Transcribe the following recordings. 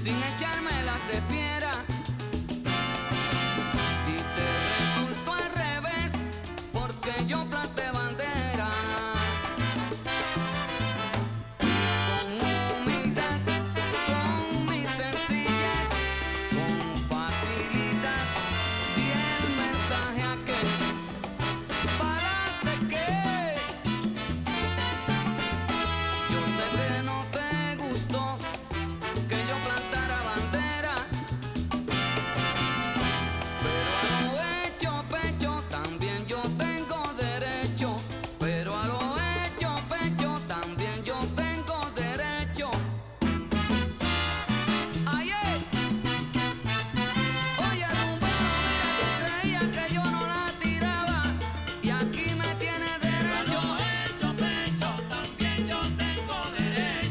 sin echármelas de fiera. Y te resultó al revés, porque yo planté bandera. Con humildad, con mi sencillez, con facilidad, di el mensaje aquel. Párate que yo sé que no te gustó que yo plantara bandera, pero a lo hecho pecho también yo tengo derecho. Pero a lo hecho pecho también yo tengo derecho. Ayer, oye rumbero, mira, tú creías que yo no la tiraba y aquí me tienes derecho.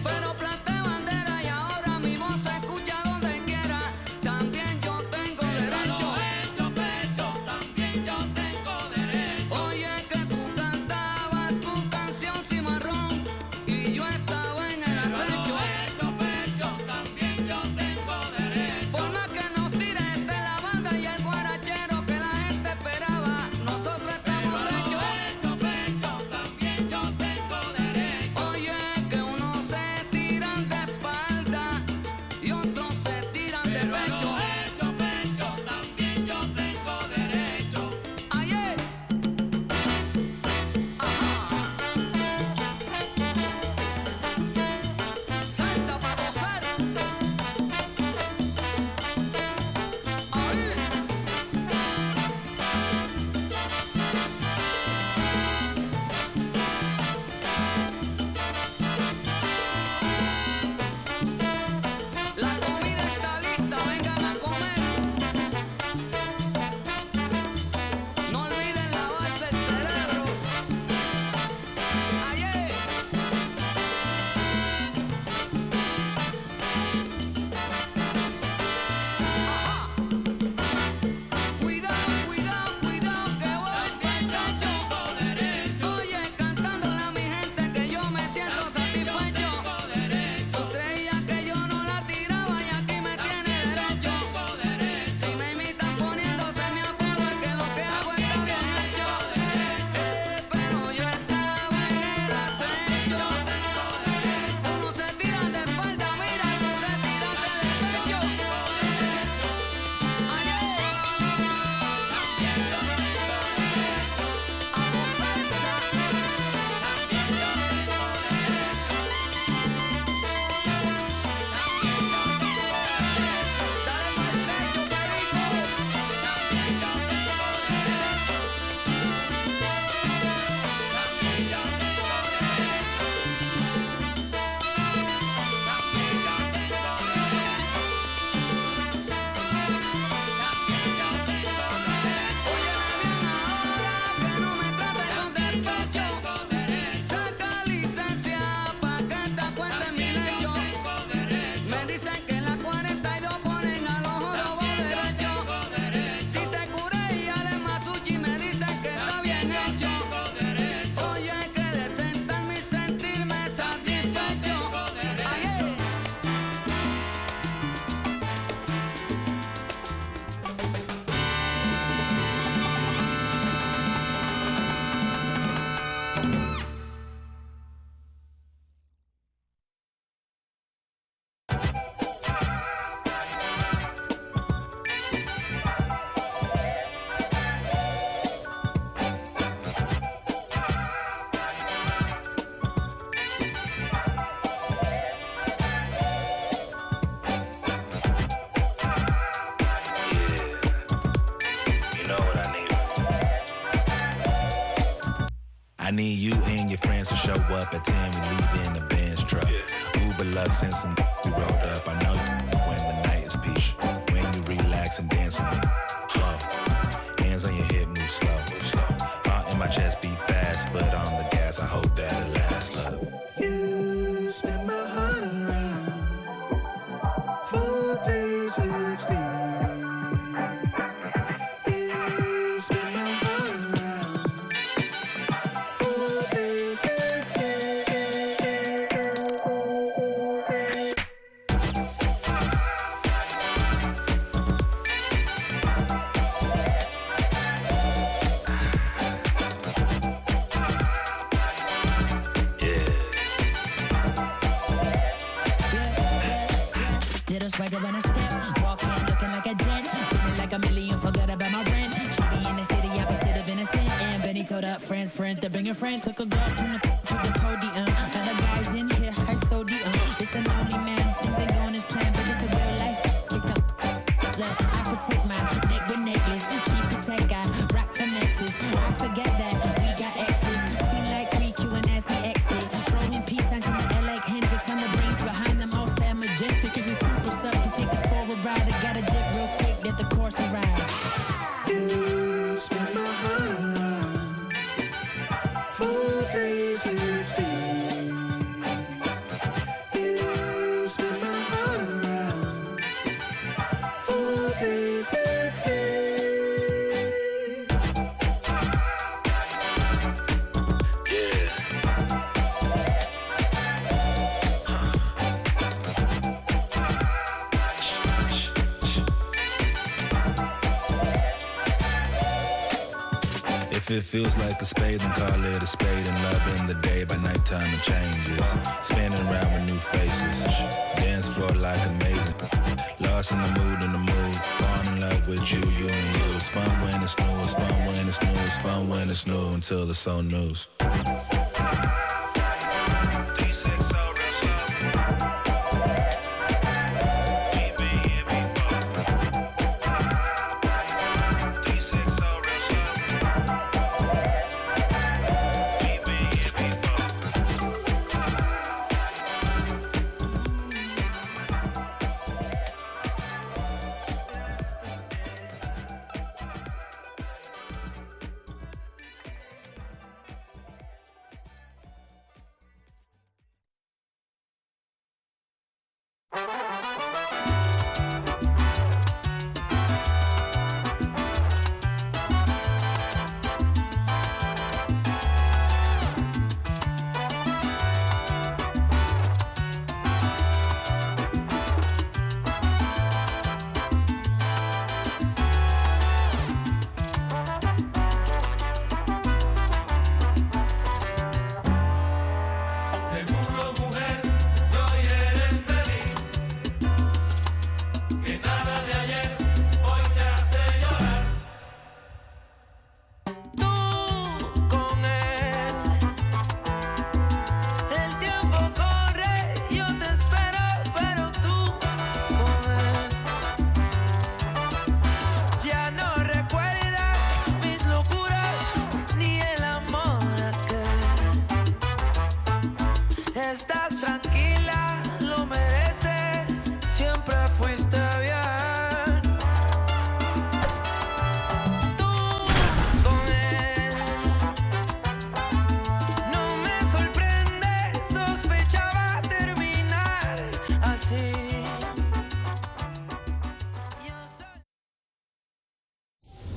Pero planté bandera y ahora mi voz se escucha donde quiera. También yo tengo derecho. Oye, que tú cantabas tu canción cimarrón y yo estaba en el acecho. Por más que nos tires de la banda y el guarachero que la gente esperaba, nosotros estamos hechos. Oye, que unos se tiran de espalda y otros se tiran de pecho. Ayer, salsa para gozar. Ahí. La comida está lista, vengan a comer. No olviden lavarse el cerebro. Ayer. Ajá. Cuidado, cuidado, cuidado que voy pa'l techo. Oye, cantándole a mi gente que yo me siento satisfecho. Tú creías que yo no la tiraba y aquí me tienes derecho. Si me imitan poniéndose mi apodo es que lo que hago está bien hecho. Pero yo estaba en el acecho. Unos se tiran de espalda, mira, y tú te tiraste de pecho. Ayer, hago salsa. Dale pa'l techo, perico. Óyeme bien ahora, que no me trates con despecho. Saca licencia pa' que te cuenten mi lecho. Me dicen que en la 42 ponen a los jorobos derecho. Tite Curé y Ale Masucci me dicen que está bien hecho. Oye, que de sentarme y sentirme satisfecho. Ayer. You know what I need? I need you and your friends to show up at 10. We leave in the Benz truck. Uber Lux and some we rolled up. I know you when the night is peak. When you relax and dance with me. Slow. Hands on your hip, move slow. Heart in my chest beat fast, but on the gas, I hope that it lasts. Love. You spin my heart around. Full 360. You spin my heart around. Full 360. little swagger when I step. Walk in looking like a jet. Feeling like a million, forgot about my rent. She be in the city, opposite of innocent. And Benny told up friends, to bring a friend. Took a girl from the to the podium. Now the guys in here, I sodium. It's a lonely man, things ain't going as planned, but it's a real life. Pick up. Look, I protect my neck with necklace. She protect, I rock her nexus. I forget that we got exes. Seem like 3Q and as we exit. Throwing peace signs in the air like Hendrix on the brains behind them all sad majestic. Cause it's super suck to take us for a ride. I gotta dip real quick, let the course arrive. You spin my heart around for 360. You spin my heart around for 360. If it feels like a spade, then call it a spade. And love in the day, by nighttime it changes. Spinning around with new faces. Dance floor like amazing. Lost in the mood. Fall in love with you and you. It's fun when it's new, it's fun when it's new, it's fun when it's new until it's old news.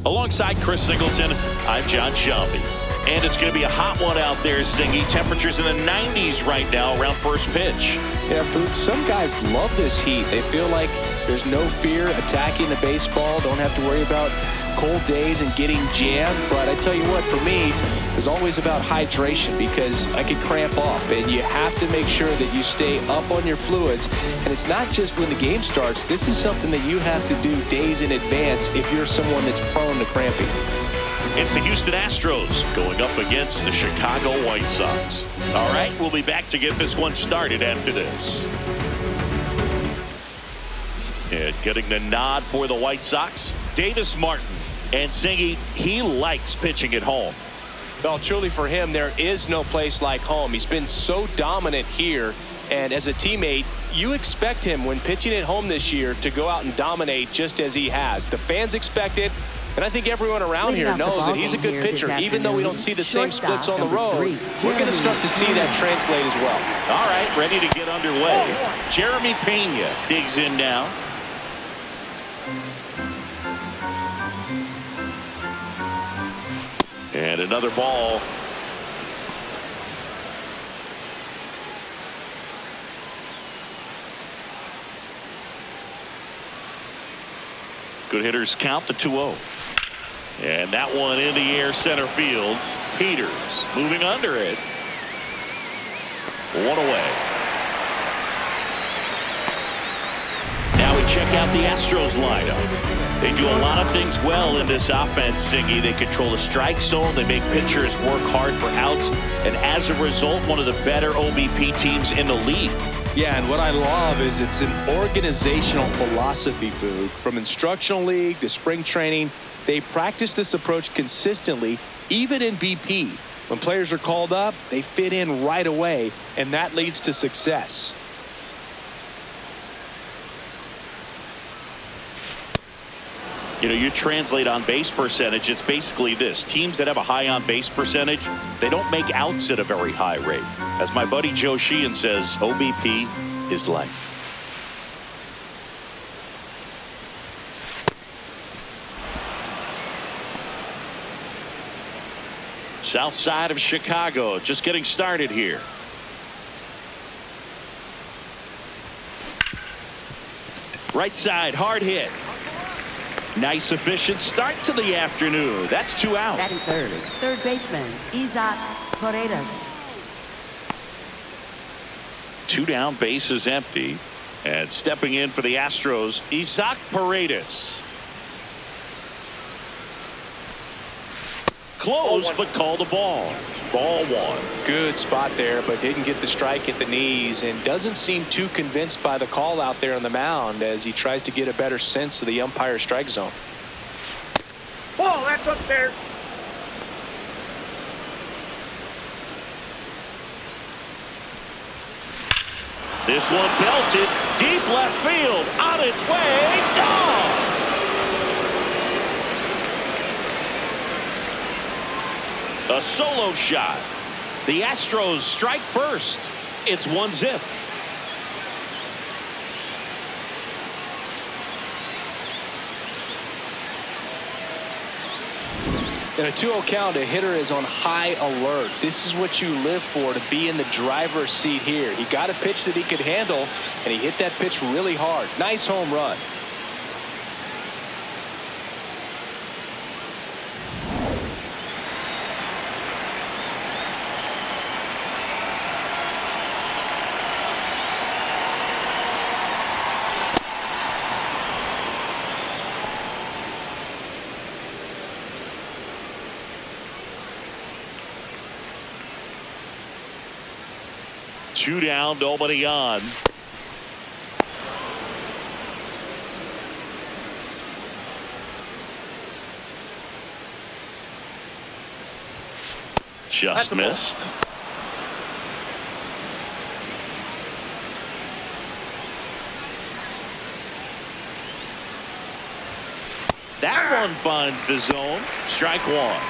Alongside Chris Singleton, I'm John Shelby. And it's going to be a hot one out there, Singy. Temperatures in the 90s right now around first pitch. Yeah, Boots, some guys love this heat. They feel like there's no fear attacking the baseball, don't have to worry about cold days and getting jammed. But I tell you what, for me, it was always about hydration because I could cramp off. And you have to make sure that you stay up on your fluids. And it's not just when the game starts. This is something that you have to do days in advance if you're someone that's prone to cramping. It's the Houston Astros going up against the Chicago White Sox. All right, we'll be back to get this one started after this. And getting the nod for the White Sox, Davis Martin. And Singy, he likes pitching at home. Well, truly for him, there is no place like home. He's been so dominant here. And as a teammate, you expect him when pitching at home this year to go out and dominate just as he has. The fans expect it. And I think everyone around here knows that he's a good pitcher. Even though we don't see the same splits on the road, we're going to start to see that translate as well. All right, ready to get underway. Jeremy Pena digs in now. And another ball. Good hitters count the 2-0. And that one in the air center field. Peters moving under it. One away. check out the Astros lineup. They do a lot of things well in this offense, Siggy. They control the strike zone. They make pitchers work hard for outs. And as a result, one of the better OBP teams in the league. Yeah, and what I love is it's an organizational philosophy, Boog. From instructional league to spring training, they practice this approach consistently, even in BP. When players are called up, they fit in right away, and that leads to success. You know, you translate on base percentage, it's basically this. Teams that have a high on base percentage, they don't make outs at a very high rate. As my buddy Joe Sheehan says, OBP is life. South side of Chicago, just getting started here. Right side, hard hit. Nice efficient start to the afternoon. That's 2 out. Batting third, third baseman, Isaac Paredes. 2 down, base is empty. And stepping in for the Astros, Isaac Paredes. Close, but called the ball. Ball 1. Good spot there, but didn't get the strike at the knees and doesn't seem too convinced by the call out there on the mound as he tries to get a better sense of the umpire strike zone. Oh, that's upstairs. This one belted deep left field, on its way, gone. A solo shot. The Astros strike first. It's 1-0. In a 2-0 count, a hitter is on high alert. This is what you live for, to be in the driver's seat here. He got a pitch that he could handle, and he hit that pitch really hard. Nice home run. Two down, nobody on. Just missed. That one finds the zone. Strike 1.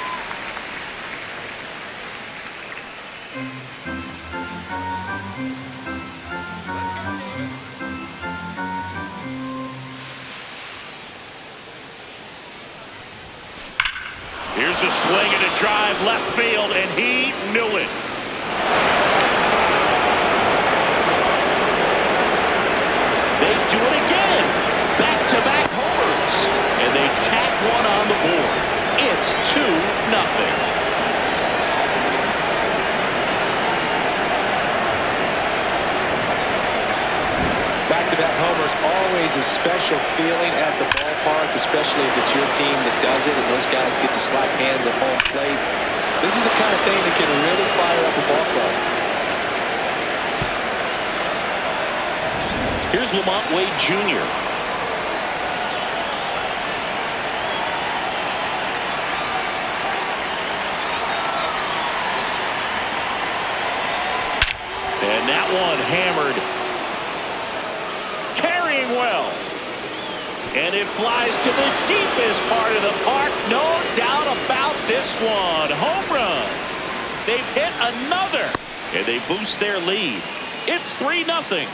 Here's a swing and a drive left field, and he knew it. They do it again. Back-to-back homers. And they tack one on the board. It's 2-0. Back-to-back homers, always a special feeling at the ballpark, especially if it's your team that does it and those guys get to slap hands at home plate. This is the kind of thing that can really fire up a ball club. Here's Lamont Wade Jr. And that one hammered. Carrying well. And it flies to the deepest part of the park. No doubt about this one. Home run. They've hit another. And they boost their lead. It's 3-0.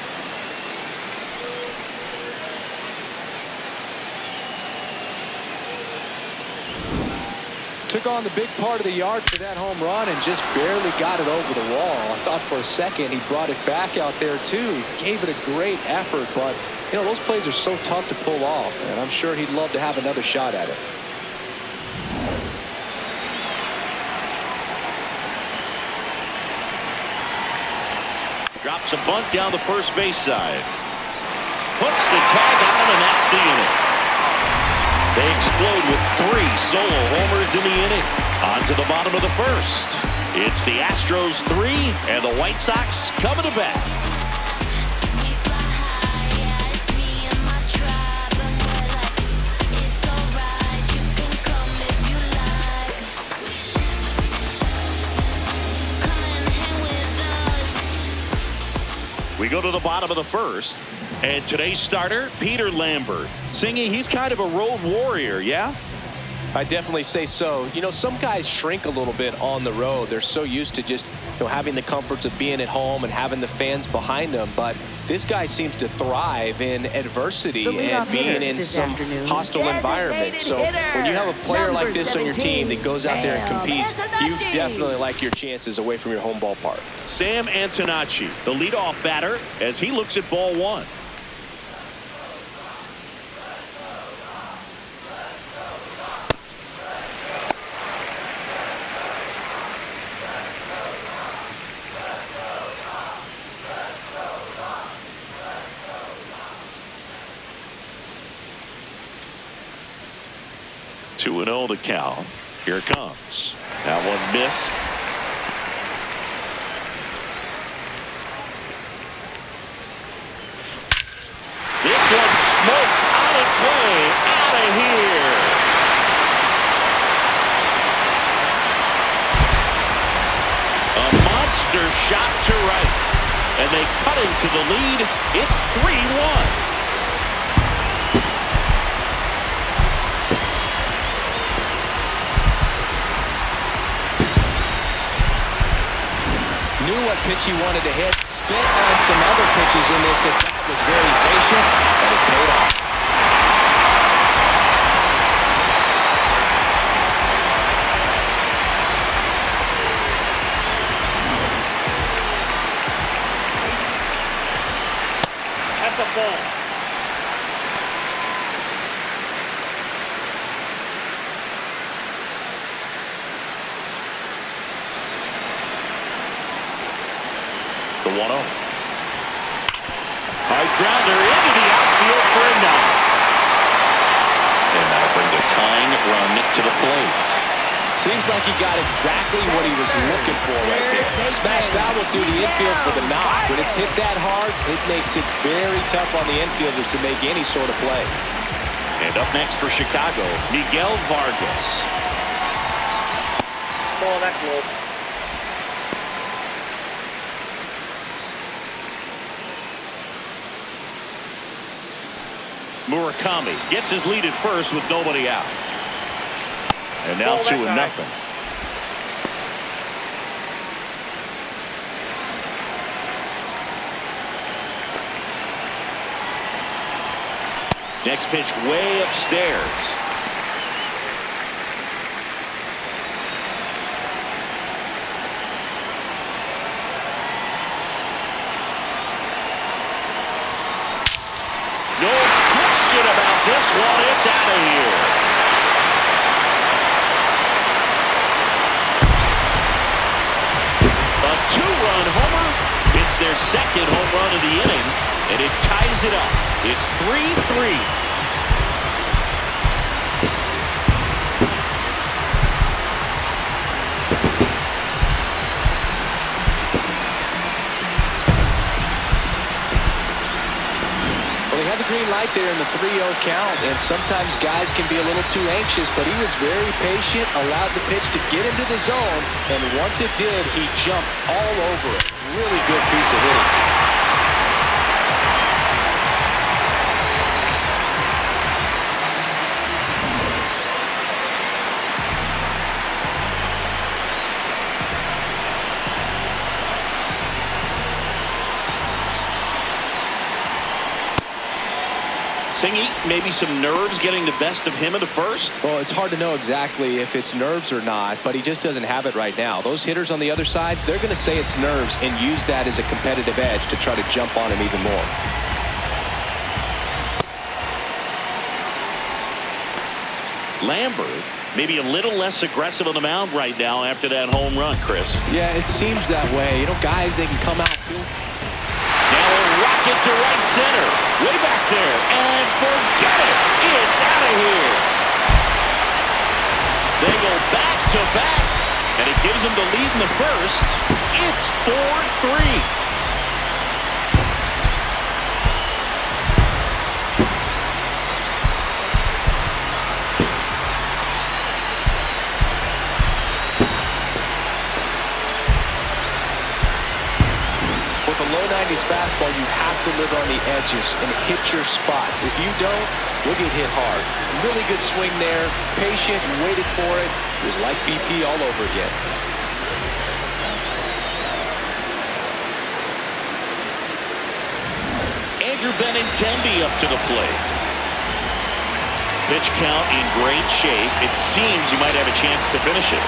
Took on the big part of the yard for that home run and just barely got it over the wall. I thought for a second he brought it back out there too. He gave it a great effort, but you know, those plays are so tough to pull off, and I'm sure he'd love to have another shot at it. Drops a bunt down the first base side. Puts the tag on, and the inning. They explode with 3 solo homers in the inning. On to the bottom of the first. It's the Astros 3 and the White Sox coming to bat. We go to the bottom of the first, and today's starter, Peter Lambert. Singy, he's kind of a road warrior, yeah? I definitely say so. You know, some guys shrink a little bit on the road. They're so used to just, having the comforts of being at home and having the fans behind them. But this guy seems to thrive in adversity and being in some hostile environment. So when you have a player like this on your team that goes out there and competes, you definitely like your chances away from your home ballpark. Sam Antonacci, the leadoff batter, as he looks at ball 1. Two and 0 to count. Here it comes. That one missed. This one smoked on its way out of here. A monster shot to right. And they cut into the lead. It's 3-1. Knew what pitch he wanted to hit, spit on some other pitches in this. It was very patient, and it paid off. That's a ball. The 1-0. High grounder into the outfield for a knock. And that'll bring the tying run to the plate. Seems like he got exactly what he was looking for right there. Smashed that one through the infield for the knock. When it's hit that hard, it makes it very tough on the infielders to make any sort of play. And up next for Chicago, Miguel Vargas. Ball, that's low. Murakami gets his lead at first with nobody out. And now 2-0. Next pitch way upstairs. No question about this one. It's out of here. A 2-run homer. It's their second home run of the inning, and it ties it up. It's 3-3. Green light there in the 3-0 count, and sometimes guys can be a little too anxious, but he was very patient, allowed the pitch to get into the zone, and once it did, he jumped all over it. Really good piece of hitting. Singy, maybe some nerves getting the best of him in the first? Well, it's hard to know exactly if it's nerves or not, but he just doesn't have it right now. Those hitters on the other side, they're going to say it's nerves and use that as a competitive edge to try to jump on him even more. Lambert, maybe a little less aggressive on the mound right now after that home run, Chris. Yeah, it seems that way. You know, guys, they can come out. Now a rocket to right center. Way back there. And forget it. back, and it gives him the lead in the first. It's 4-3. With a low 90s fastball, you have to live on the edges and hit your spots. If you don't, you'll get hit hard. Really good swing there. Patient, waited for it. It was like BP all over again. Andrew Benintendi up to the plate. Pitch count in great shape. It seems you might have a chance to finish it.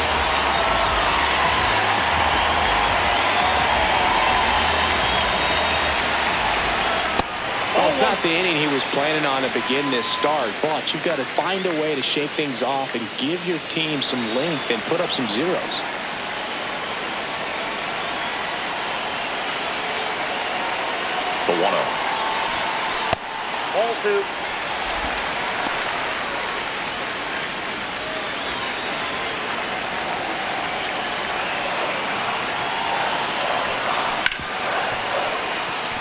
It's not the inning he was planning on to begin this start, but you've got to find a way to shake things off and give your team some length and put up some zeros. The 1-0. Ball 2.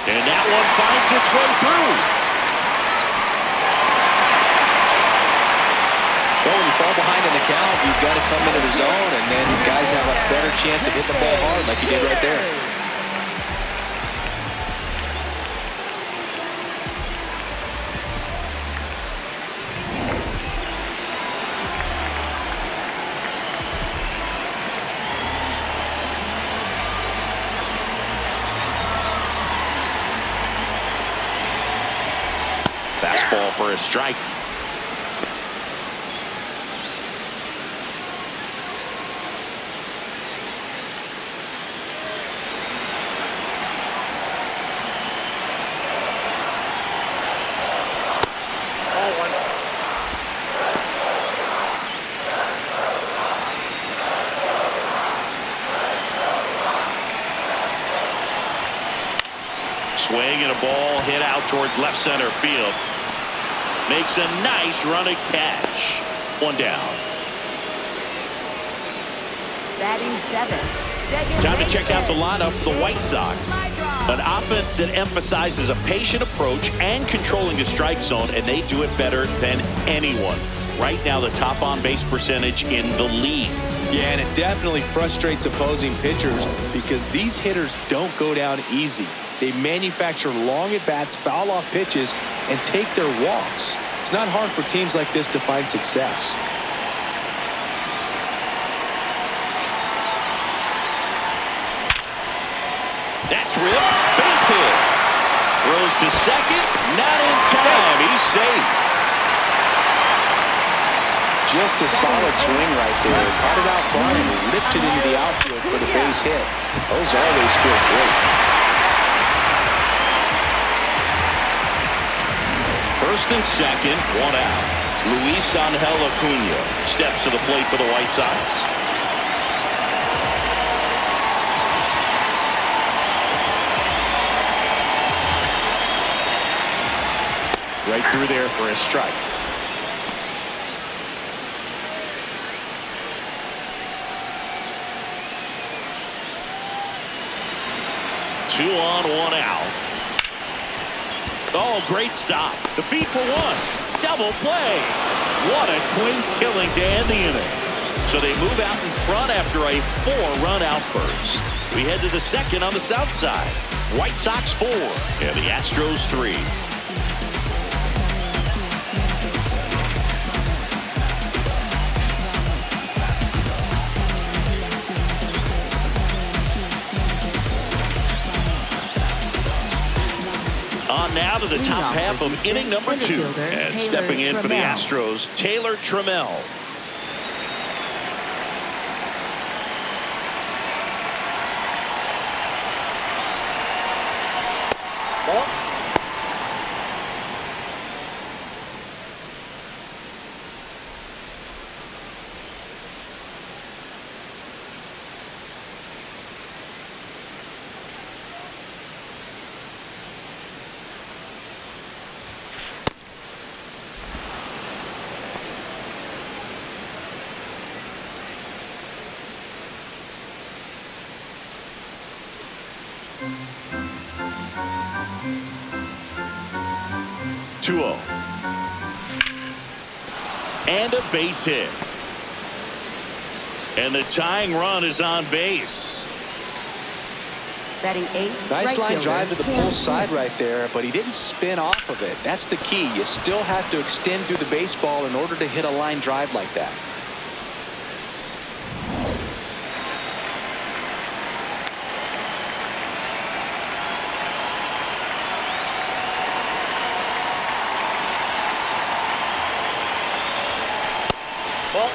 And that one finds its way through. Well, when you fall behind in the count, you've got to come into the zone, and then guys have a better chance of hitting the ball hard like you did right there. Fastball for a strike. Ball 1. Swing and a ball hit out towards left center field. Makes a nice running catch. One down. Batting 7. Second Time to base check out the hit. lineup for the White Sox. An offense that emphasizes a patient approach and controlling the strike zone, and they do it better than anyone. Right now, the top on-base percentage in the league. Yeah, and it definitely frustrates opposing pitchers because these hitters don't go down easy. They manufacture long at-bats, foul off pitches, and take their walks. It's not hard for teams like this to find success. That's ripped. Base hit. Throws to second. Not in time. He's safe. Just a solid swing right there. Caught it out front and lifted into the outfield for the base hit. Those always feel great. First and second, one out. Luis Angel Acuna steps to the plate for the White Sox. Right through there for a strike. Two on, one out. Oh, great stop. The feed for one. Double play. What a clean killing to end the inning. So they move out in front after a 4-run outburst. We head to the second on the south side. White Sox 4 and the Astros 3. On now to the top half of inning number 2. And stepping in for the Astros, Taylor Trammell. Ball. 2-0. And a base hit. And the tying run is on base. Batting eighth, Nice right line fielder, drive to the Cam pull side Smith. right there, but he didn't spin off of it. That's the key. You still have to extend through the baseball in order to hit a line drive like that. Ball.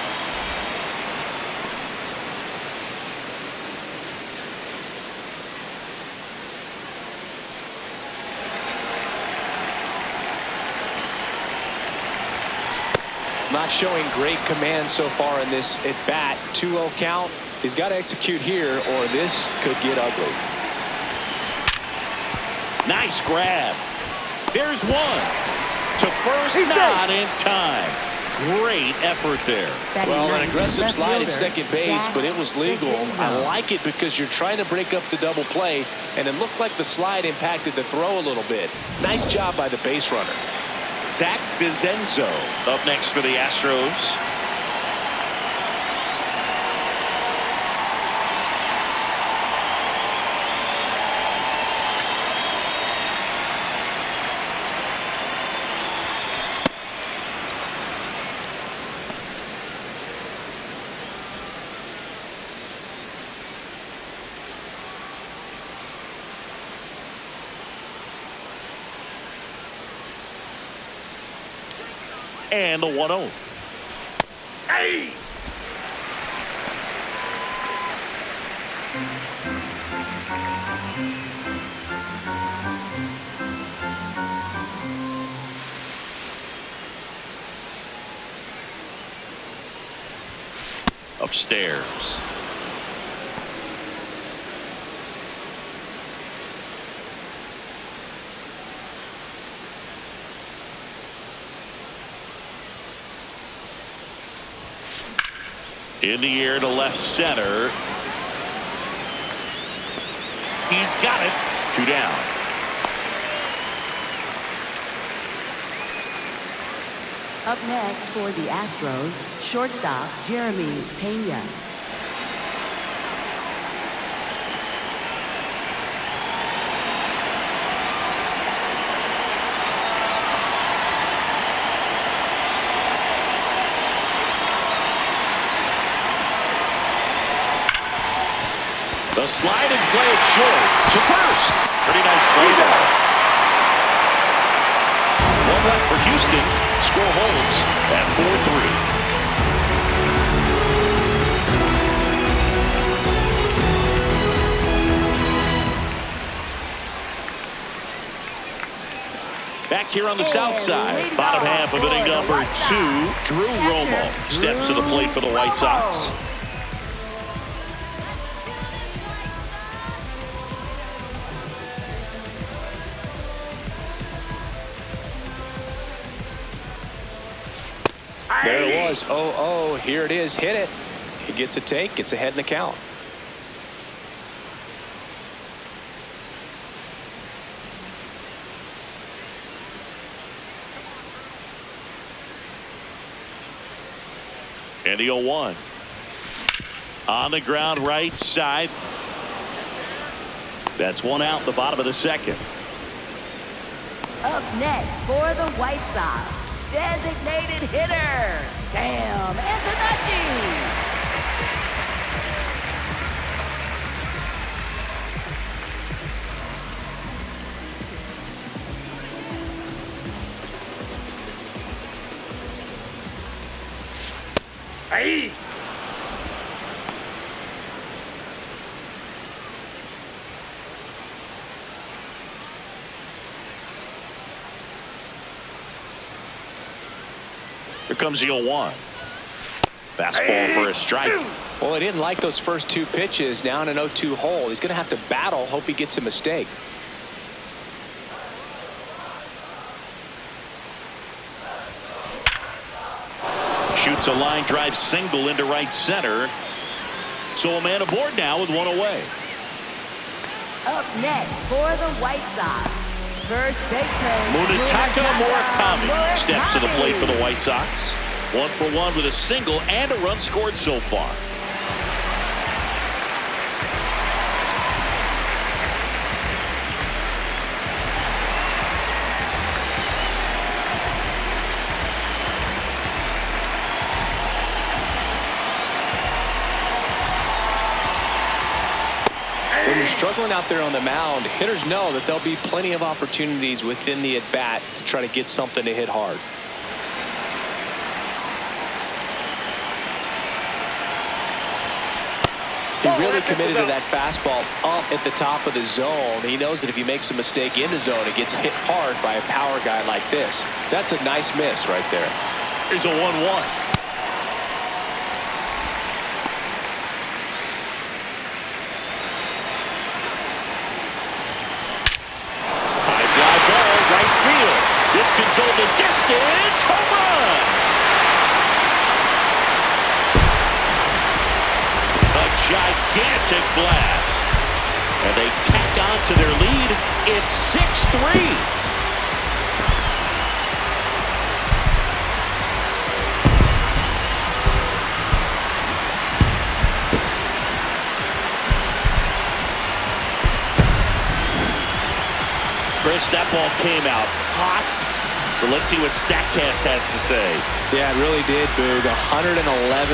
Not showing great command so far in this at bat. 2-0 count. He's got to execute here or this could get ugly. Nice grab. There's one. To first, not in time. Great effort there. Batting Well, an ninth, aggressive left slide at fielder, second base, Zach but it was legal. DeCenzo. I like it because you're trying to break up the double play, and it looked like the slide impacted the throw a little bit. Nice job by the base runner. Zach DeCenzo up next for the Astros. And the 1-0. Hey! Upstairs. In the air to left center. He's got it. 2 down. Up next for the Astros, shortstop Jeremy Pena. The slide and play it short to first. Pretty nice play there. One left for Houston. Score holds at 4-3. Back here on the south side, bottom half of inning number 2, Drew Romo steps to the plate for the White Sox. There it was. 0-0. Here it is. Hit it. He gets a take. Gets ahead in the count. And the 0-1. On the ground right side. That's one out in the bottom of the second. Up next for the White Sox, designated hitter, Sam Antonacci. Hey! Here comes the 0-1. Fastball for a strike. Well, he didn't like those first 2 pitches. Now in an 0-2 hole. He's going to have to battle. Hope he gets a mistake. Shoots a line drive single into right center. So a man aboard now with one away. Up next for the White Sox, first baseman. Munetaka Murakami steps to the plate for the White Sox. 1 for 1 with a single and a run scored so far. When you're struggling out there on the mound, hitters know that there'll be plenty of opportunities within the at-bat to try to get something to hit hard. He really committed to that fastball up at the top of the zone. He knows that if he makes a mistake in the zone, it gets hit hard by a power guy like this. That's a nice miss right there. Here's a 1-1. This could go the distance. Home run. A gigantic blast. And they tack on to their lead. It's 6-3. Chris, that ball came out hot. So let's see what StatCast has to say. Yeah, it really did, Boog. 111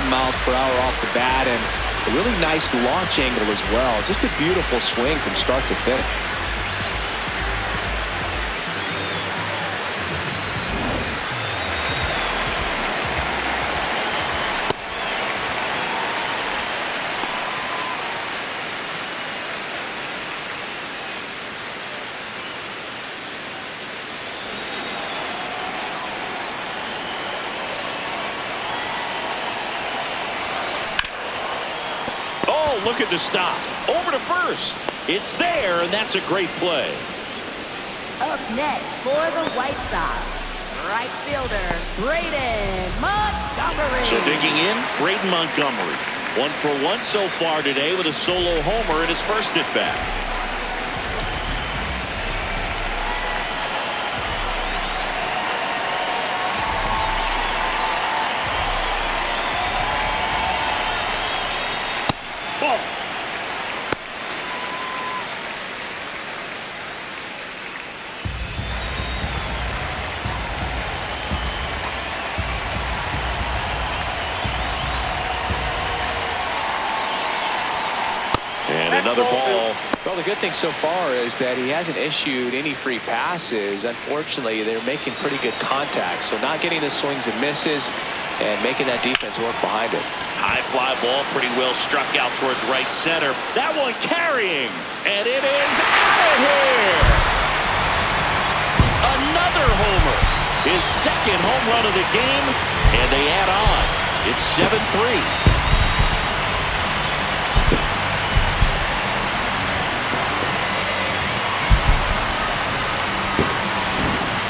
miles per hour off the bat, and a really nice launch angle as well. Just a beautiful swing from start to finish. Look at the stop. Over to first. It's there, and that's a great play. Up next for the White Sox, right fielder, Braden Montgomery. So digging in, Braden Montgomery. 1 for 1 so far today with a solo homer in his first at-bat. Another ball. Well, the good thing so far is that he hasn't issued any free passes. Unfortunately, they're making pretty good contact, so not getting the swings and misses and making that defense work behind it. High fly ball, pretty well struck out towards right center. That one carrying, and it is out of here. Another homer, his second home run of the game, and they add on. It's 7-3.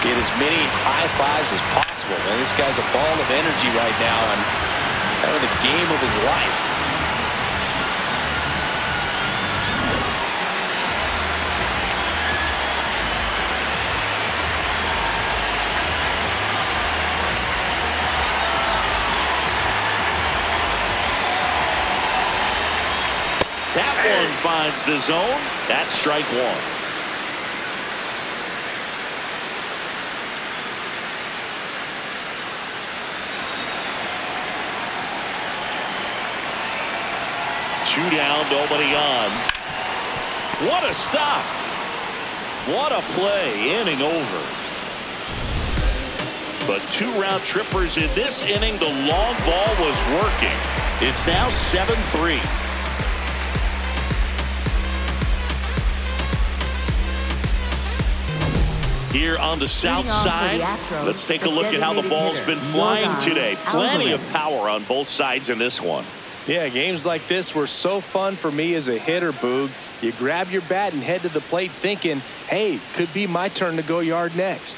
Get as many high fives as possible, man. This guy's a ball of energy right now and having the game of his life. That one finds the zone. That's strike one. Two down, nobody on. What a stop. What a play, inning over. But 2 round trippers in this inning. The long ball was working. It's now 7-3. Here on the south side, let's take a look at how the ball's been flying today. Plenty of power on both sides in this one. Yeah, games like this were so fun for me as a hitter, Boog. You grab your bat and head to the plate thinking, hey, could be my turn to go yard next.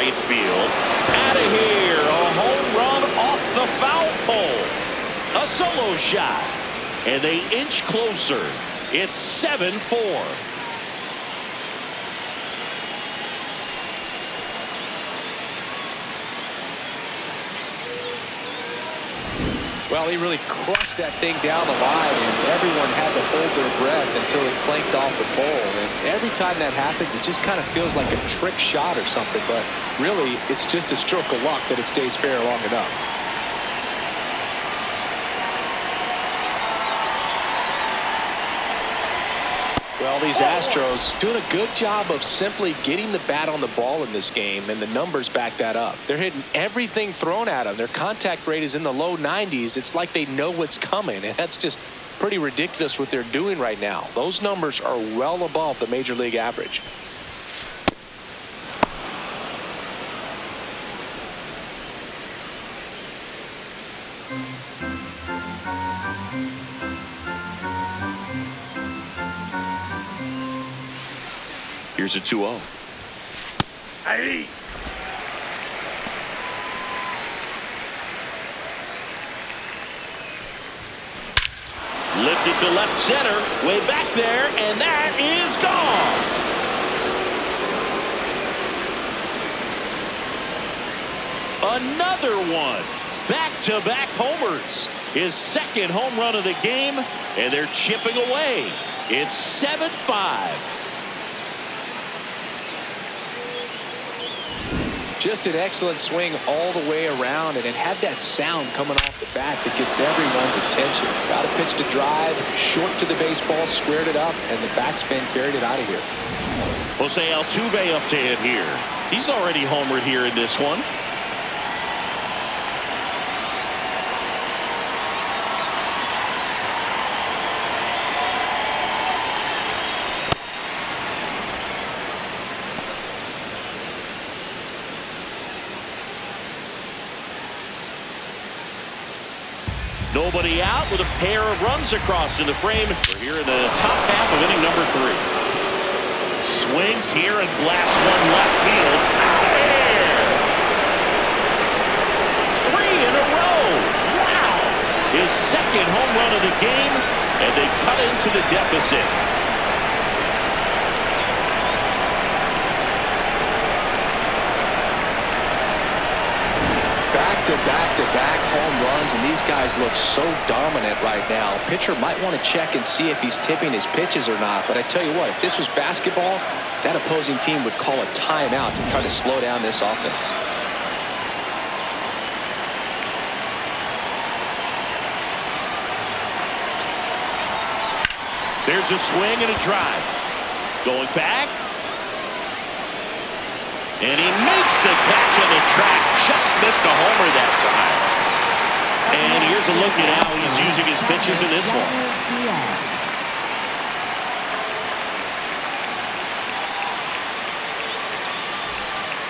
right field. Out of here. A home run off the foul pole. A solo shot. And they inch closer. It's 7-4. Well, he really crushed that thing down the line, and everyone had to hold their breath until it clanked off the pole. And every time that happens, it just kind of feels like a trick shot or something. But really, it's just a stroke of luck that it stays fair long enough. Well, these Astros doing a good job of simply getting the bat on the ball in this game, and the numbers back that up. They're hitting everything thrown at them. Their contact rate is in the low 90s. It's like they know what's coming, and that's just pretty ridiculous what they're doing right now. Those numbers are well above the major league average. Here's a 2-0. Hey. Lifted to left center. Way back there. And that is gone. Another one. Back-to-back homers. His second home run of the game. And they're chipping away. It's 7-5. Just an excellent swing all the way around, and it had that sound coming off the bat that gets everyone's attention. Got a pitch to drive, short to the baseball, squared it up, and the backspin carried it out of here. Jose Altuve up to hit here. He's already homered here in this one. Nobody out with a pair of runs across in the frame. We're here in the top half of inning number 3. Swings here and blasts one left field. There! 3 in a row. Wow! His second home run of the game, and they cut into the deficit. Back-to-back home runs, and these guys look so dominant right now. Pitcher might want to check and see if he's tipping his pitches or not, but I tell you what, if this was basketball, that opposing team would call a timeout to try to slow down this offense. There's a swing and a drive. Going back. And he makes the catch on the track. Just missed a homer that time. And here's a look at how he's using his pitches in this one.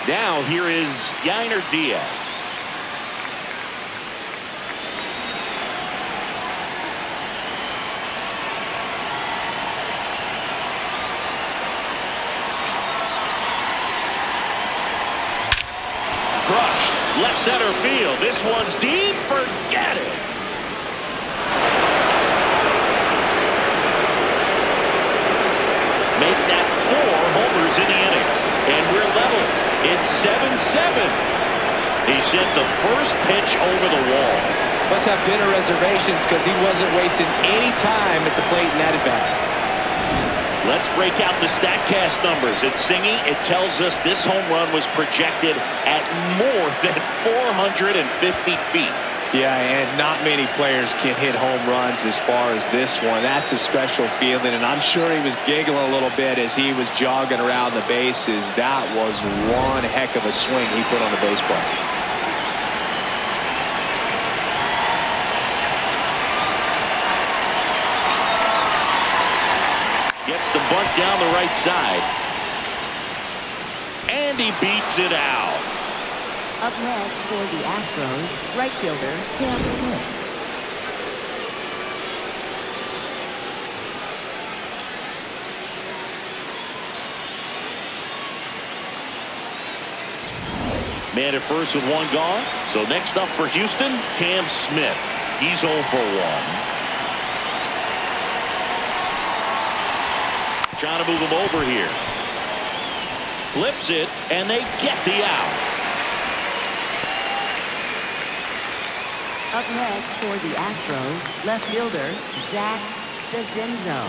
Now here is Yainer Diaz. Crushed. Left center field. This one's deep. Forget it. Make that 4 homers in the inning. And we're level. It's 7-7. He sent the first pitch over the wall. Must have dinner reservations because he wasn't wasting any time at the plate in that at-bat. Let's break out the StatCast numbers. It's Singy. It tells us this home run was projected at more than 450 feet. Yeah, and not many players can hit home runs as far as this one. That's a special feeling, and I'm sure he was giggling a little bit as he was jogging around the bases. That was one heck of a swing he put on the baseball. Gets the bunt down the right side. And he beats it out. Up next for the Astros, right fielder Cam Smith. Man at first with one gone. So next up for Houston, Cam Smith. He's 0 for 1. Trying to move him over here. Flips it, and they get the out. Up next for the Astros, left fielder Zach DeZenzo.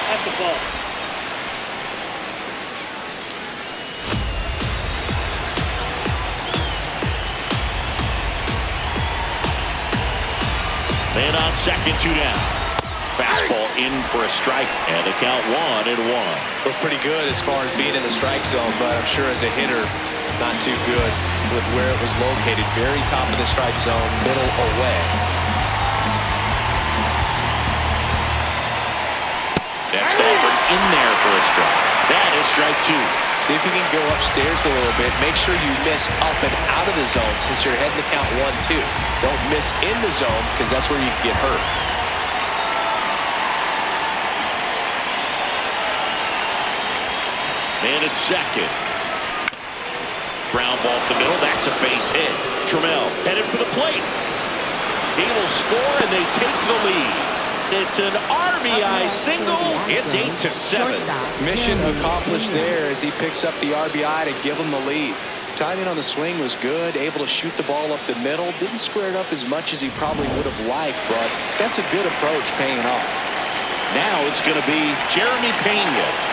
At the ball. Man on second, 2 down. Fastball in for a strike, and the count 1-1. Looked pretty good as far as being in the strike zone, but I'm sure as a hitter, not too good with where it was located. Very top of the strike zone, middle away. Next offer in there for a strike. That is strike 2. See if you can go upstairs a little bit. Make sure you miss up and out of the zone since you're heading to count 1-2. Don't miss in the zone because that's where you can get hurt. Man at second. Ground ball to the middle. That's a base hit. Trammell headed for the plate. He will score, and they take the lead. It's an RBI single. It's 8-7. Mission accomplished there as he picks up the RBI to give him the lead. Timing on the swing was good, able to shoot the ball up the middle. Didn't square it up as much as he probably would have liked, but that's a good approach paying off. Now it's going to be Jeremy Pena.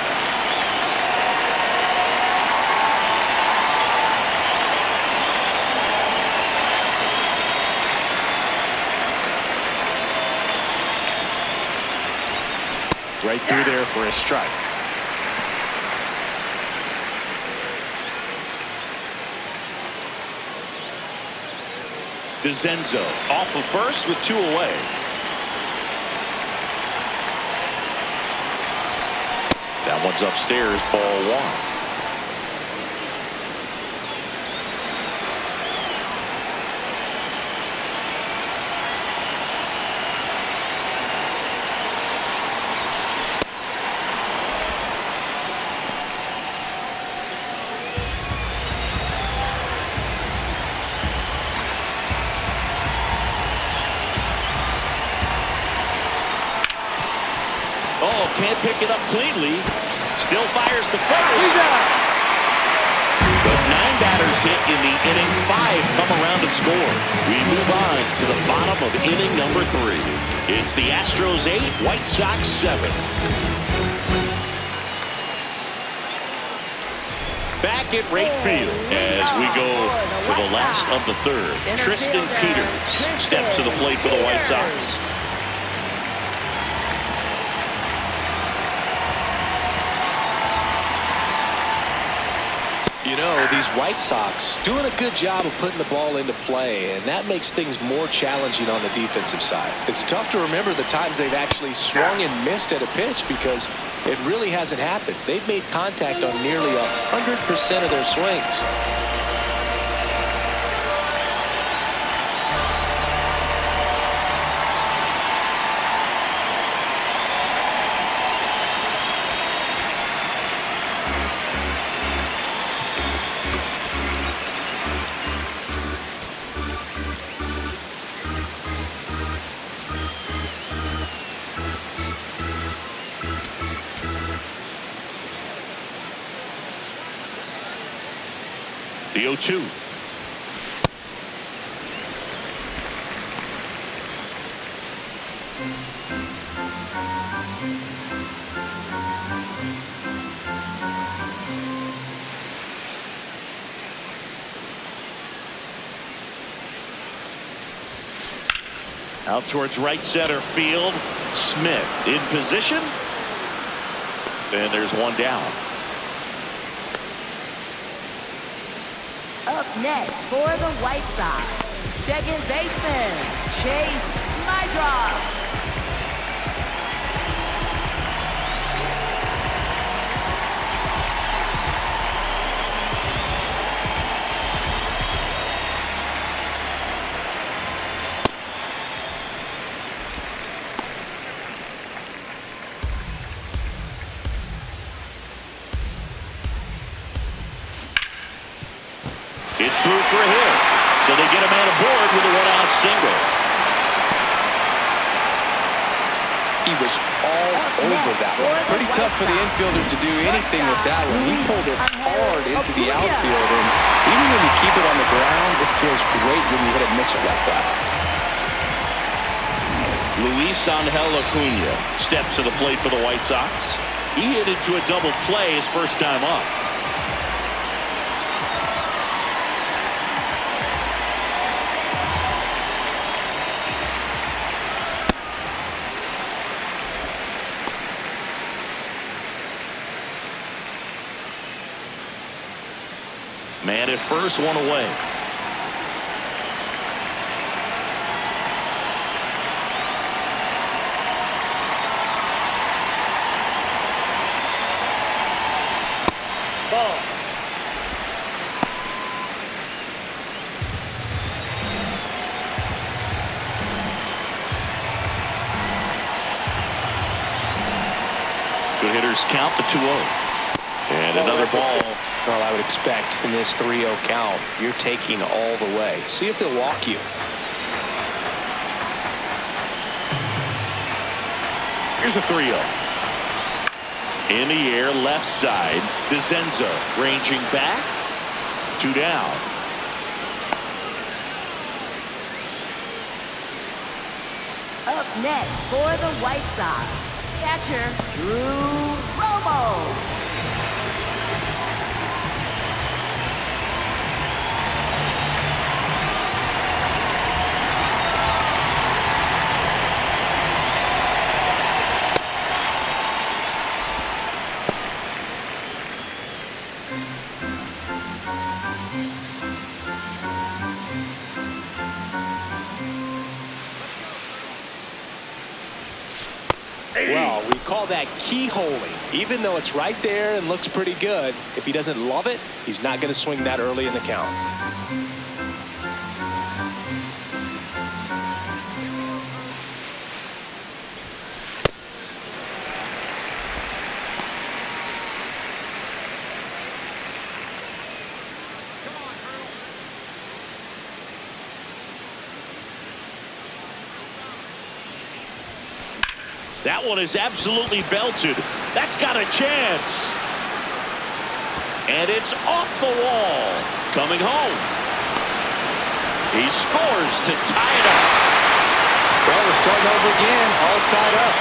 Right through there for a strike. DeZenzo off of first with 2 away. That one's upstairs, ball 1. Can't pick it up cleanly. Still fires the first. But 9 batters hit in the inning. 5 come around to score. We move on to the bottom of inning number 3. It's the Astros 8, White Sox 7. Back at right field as we go to the last of the third. Tristan Peters steps to the plate for the White Sox. You know, these White Sox doing a good job of putting the ball into play, and that makes things more challenging on the defensive side. It's tough to remember the times they've actually swung and missed at a pitch because it really hasn't happened. They've made contact on nearly 100% of their swings. The 0-2. Out towards right center field. Smith in position. And there's one down. Up next for the White Sox, second baseman, Chase Mydroff. It's through for a hit. So they get a man aboard with a one-out single. He was all over that one. Pretty tough for the infielders to do anything with that one. He pulled it hard into the outfield, and even when you keep it on the ground, it feels great when you hit a missile like that. Luis Angel Acuna steps to the plate for the White Sox. He hit into a double play his first time up. Man at first, one away. Ball. Good hitters count the 2-0. And another ball. Well, I would expect in this 3-0 count, you're taking all the way. See if they'll walk you. Here's a 3-0. In the air, left side. DeZenza ranging back. 2 down. Up next for the White Sox, catcher Drew Romo. Well, we call that keyholing. Even though it's right there and looks pretty good, if he doesn't love it, he's not going to swing that early in the count. That one is absolutely belted. That's got a chance. And it's off the wall. Coming home. He scores to tie it up. Well, we're starting over again, all tied up.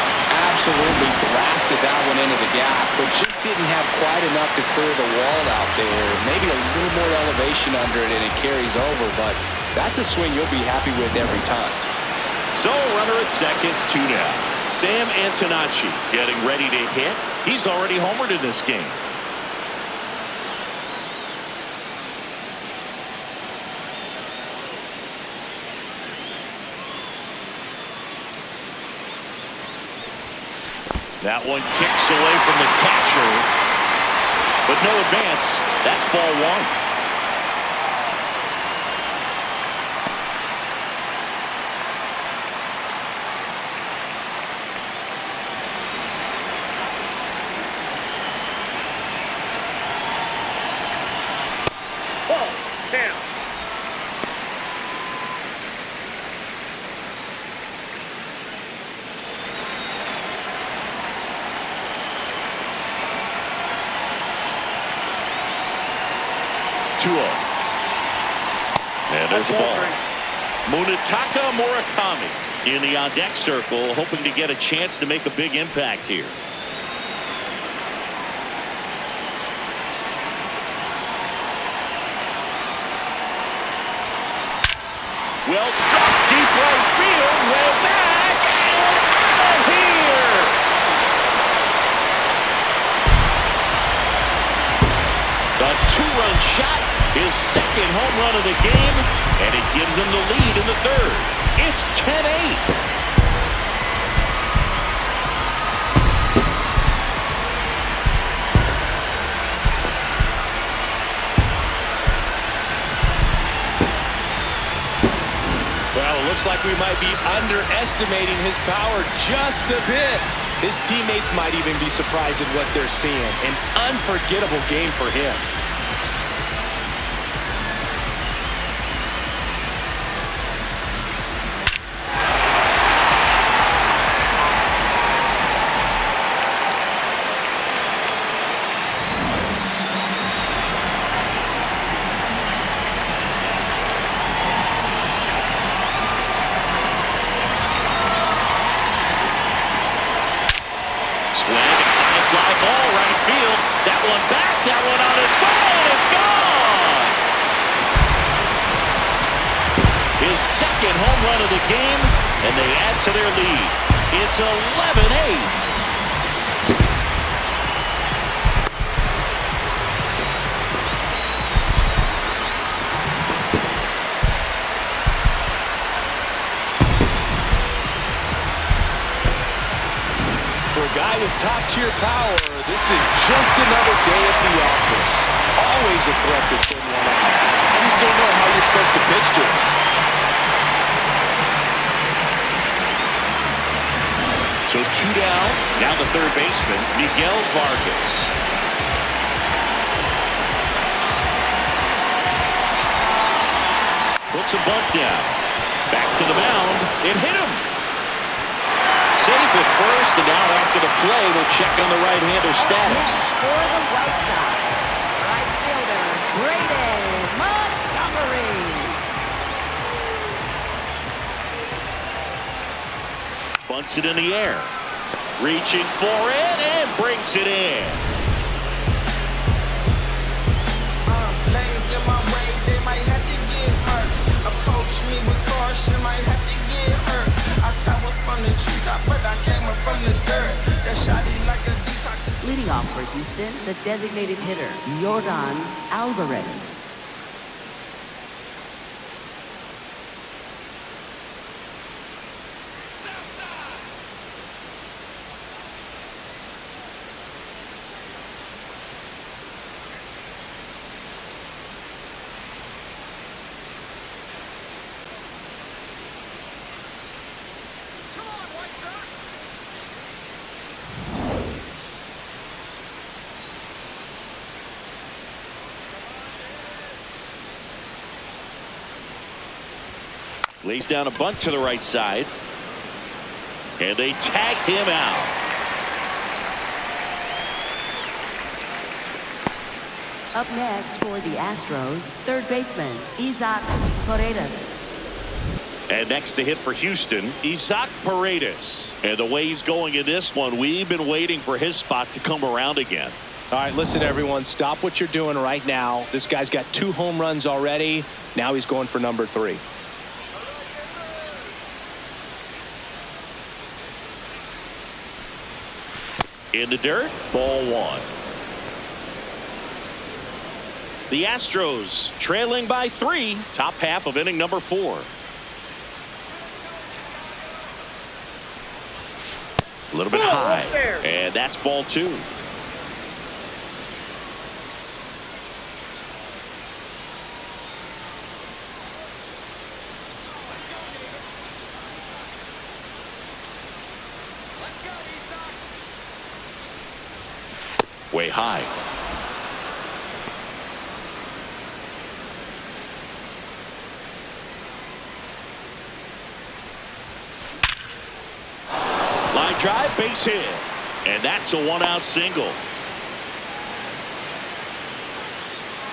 Absolutely blasted that one into the gap, but just didn't have quite enough to clear the wall out there. Maybe a little more elevation under it and it carries over, but that's a swing you'll be happy with every time. So runner at second, 2 down. Sam Antonacci getting ready to hit. He's already homered in this game. That one kicks away from the catcher, but no advance. That's ball 1. And there's the ball. Munetaka Murakami in the on-deck circle, hoping to get a chance to make a big impact here. Well struck deep right field, way back, and out of here. The 2-run shot, his second home run of the game, and it gives them the lead in the 3rd. It's 10-8. Looks like we might be underestimating his power just a bit. His teammates might even be surprised at what they're seeing. An unforgettable game for him. fly ball right field. That one back, that one on its way, and it's gone. His second home run of the game, and they add to their lead. It's 11-8. For a guy with top-tier power, this is just another day at the office. Always a threat to send one out. You just don't know how you're supposed to pitch to him. So 2 down. Now the third baseman, Miguel Vargas. Puts a bunt down. Back to the mound. It hit him. Safe at first, and now after the play, they'll check on the right-hander status. For the White Sox, right fielder, Brady Montgomery. Bunts it in the air. Reaching for it, and brings it in. Lanes in my way, they might have to get hurt. Approach me with caution, might have to get hurt. I tower from the treetop, but I came up from the dirt. That shot is like a detox. Leading off for Houston, the designated hitter, Yordan Alvarez. Lays down a bunt to the right side. And they tag him out. Up next for the Astros, third baseman, Isaac Paredes. And next to hit for Houston, Isaac Paredes. And the way he's going in this one, we've been waiting for his spot to come around again. All right, listen, everyone. Stop what you're doing right now. This guy's got 2 home runs already. Now he's going for number 3. In the dirt, ball 1. The Astros trailing by 3, top half of inning number 4. A little bit high, and that's ball 2. Way high. Line drive, base hit. And that's a 1-out single.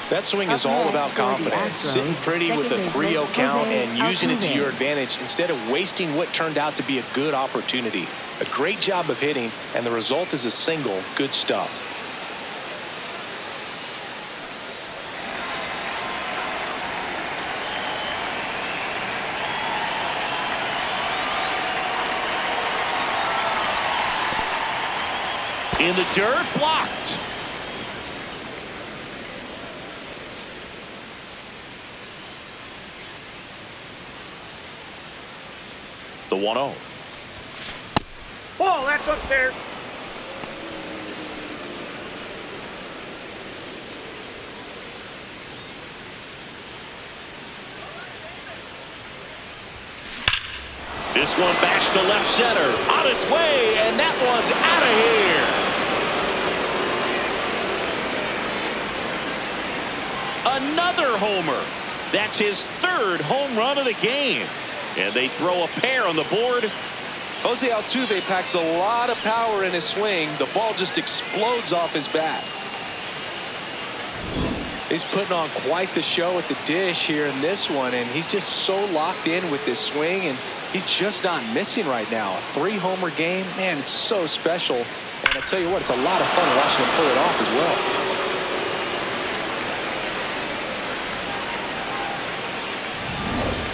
That swing is all about confidence. Sitting pretty with a 3-0 count and using it to your advantage instead of wasting what turned out to be a good opportunity. A great job of hitting, and the result is a single. Good stuff. In the dirt, blocked. The 1-0. Ball, that's upstairs. This one bashed to left center. On its way, and that one's out of here. Another homer. That's his 3rd home run of the game. And they throw a pair on the board. Jose Altuve packs a lot of power in his swing. The ball just explodes off his bat. He's putting on quite the show at the dish here in this one, and he's just so locked in with this swing, and he's just not missing right now. A 3-homer game, man, it's so special. And I tell you what, it's a lot of fun watching him pull it off as well.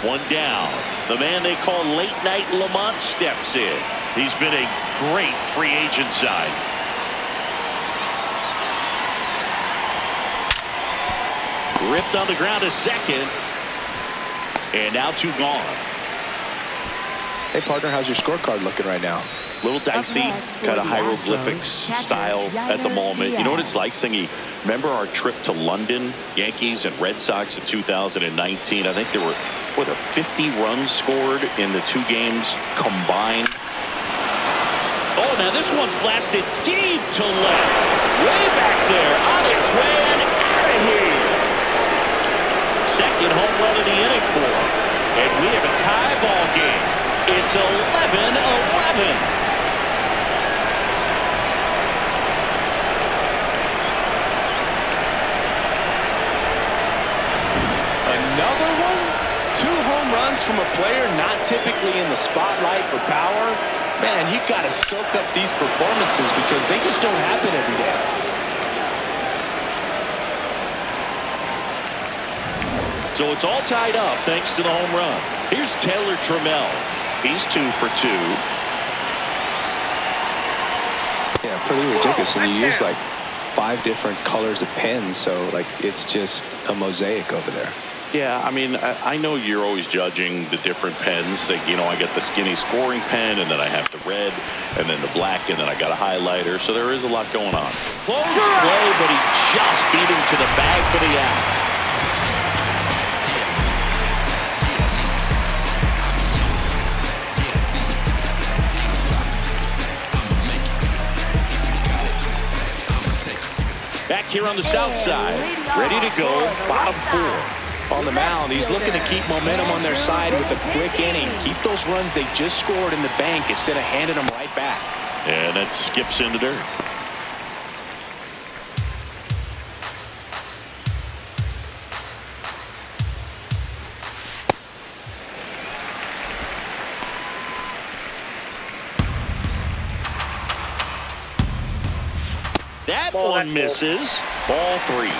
One down. The man they call Late Night Lamont steps in. He's been a great free agent sign. Ripped on the ground to second. And now 2 gone. Hey, partner, how's your scorecard looking right now? Little dicey, kind of hieroglyphics style at the moment. You know what it's like, Singy? Remember our trip to London, Yankees and Red Sox in 2019? I think there were, 50 runs scored in the 2 games combined. Oh, now this one's blasted deep to left. Way back there, on its way and out of here. Second home run of the inning for him. And we have a tie ball game. It's 11-11. Another one? 2 home runs from a player not typically in the spotlight for power. Man, you've got to soak up these performances because they just don't happen every day. So it's all tied up thanks to the home run. Here's Taylor Trammell. He's 2 for 2. Yeah, pretty ridiculous. And you use like 5 different colors of pens, so like it's just a mosaic over there. Yeah, I mean, I know you're always judging the different pens. That, you know, I got the skinny scoring pen, and then I have the red, and then the black, and then I got a highlighter. So there is a lot going on. Close play, but he just beat him to the bag for the out. Back here on the south side, ready to go, bottom 4. On the mound, he's looking to keep momentum on their side with a quick inning. Keep those runs they just scored in the bank instead of handing them right back. And that skips into dirt. That one misses. Ball 3.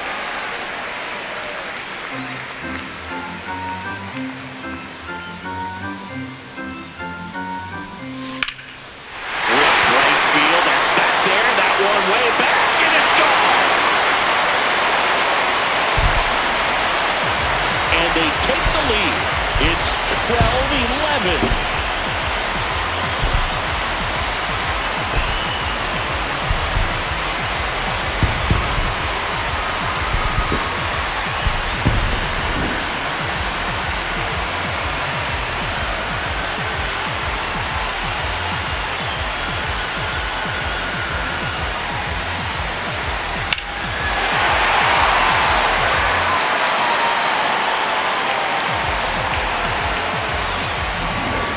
Way back, and it's gone. And they take the lead. It's 12-11.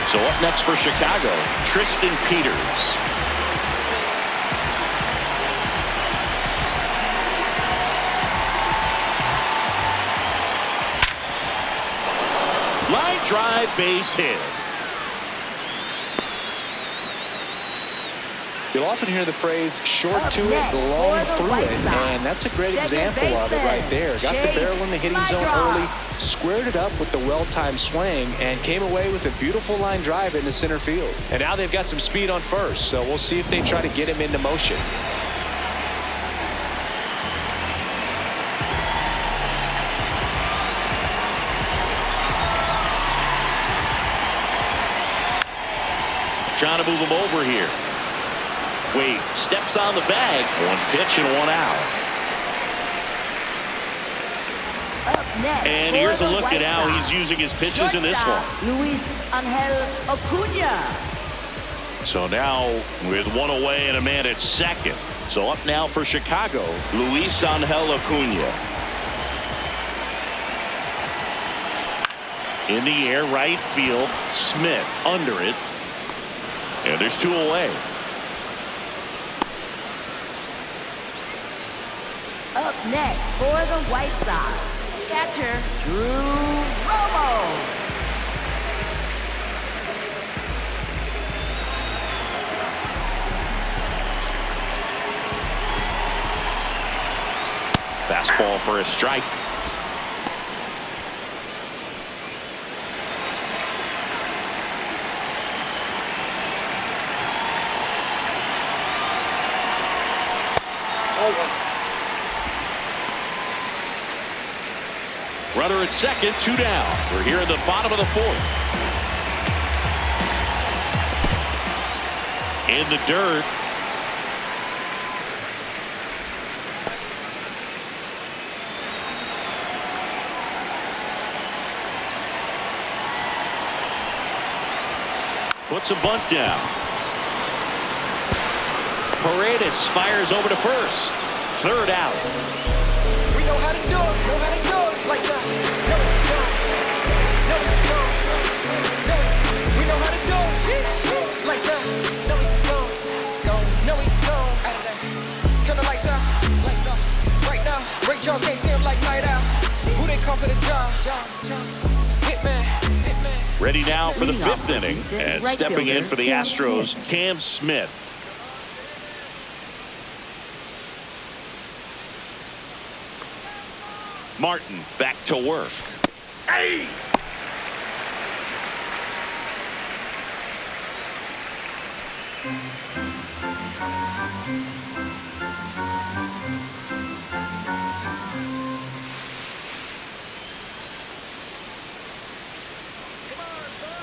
So up next for Chicago, Tristan Peters. Line drive, base hit. You'll often hear the phrase short to it, long through it, and that's a great example of it right there. Got the barrel in the hitting zone early, squared it up with the well-timed swing, and came away with a beautiful line drive into center field. And now they've got some speed on first, so we'll see if they try to get him into motion. Trying to move him over here. Wade steps on the bag. 1 pitch and 1 out. And here's a look at how he's using his pitches in this one. Luis Angel Acuna. So now with 1 away and a man at second. So up now for Chicago, Luis Angel Acuna. In the air, right field. Smith under it. And there's 2 away. Up next for the White Sox, catcher Drew Romo. Fastball for a strike. Runner at second, 2 down. We're here in the bottom of the 4th. In the dirt. Puts a bunt down. Paredes fires over to first. 3rd out. We know how to do it, like that. We know how to do it, like that. No, we don't. Turn the lights out, right now. Ray Charles can't see him like night out. Who they call for the job? Hitman. Ready now for the 5th inning, and stepping in for the Astros, Cam Smith. Martin back to work. Hey!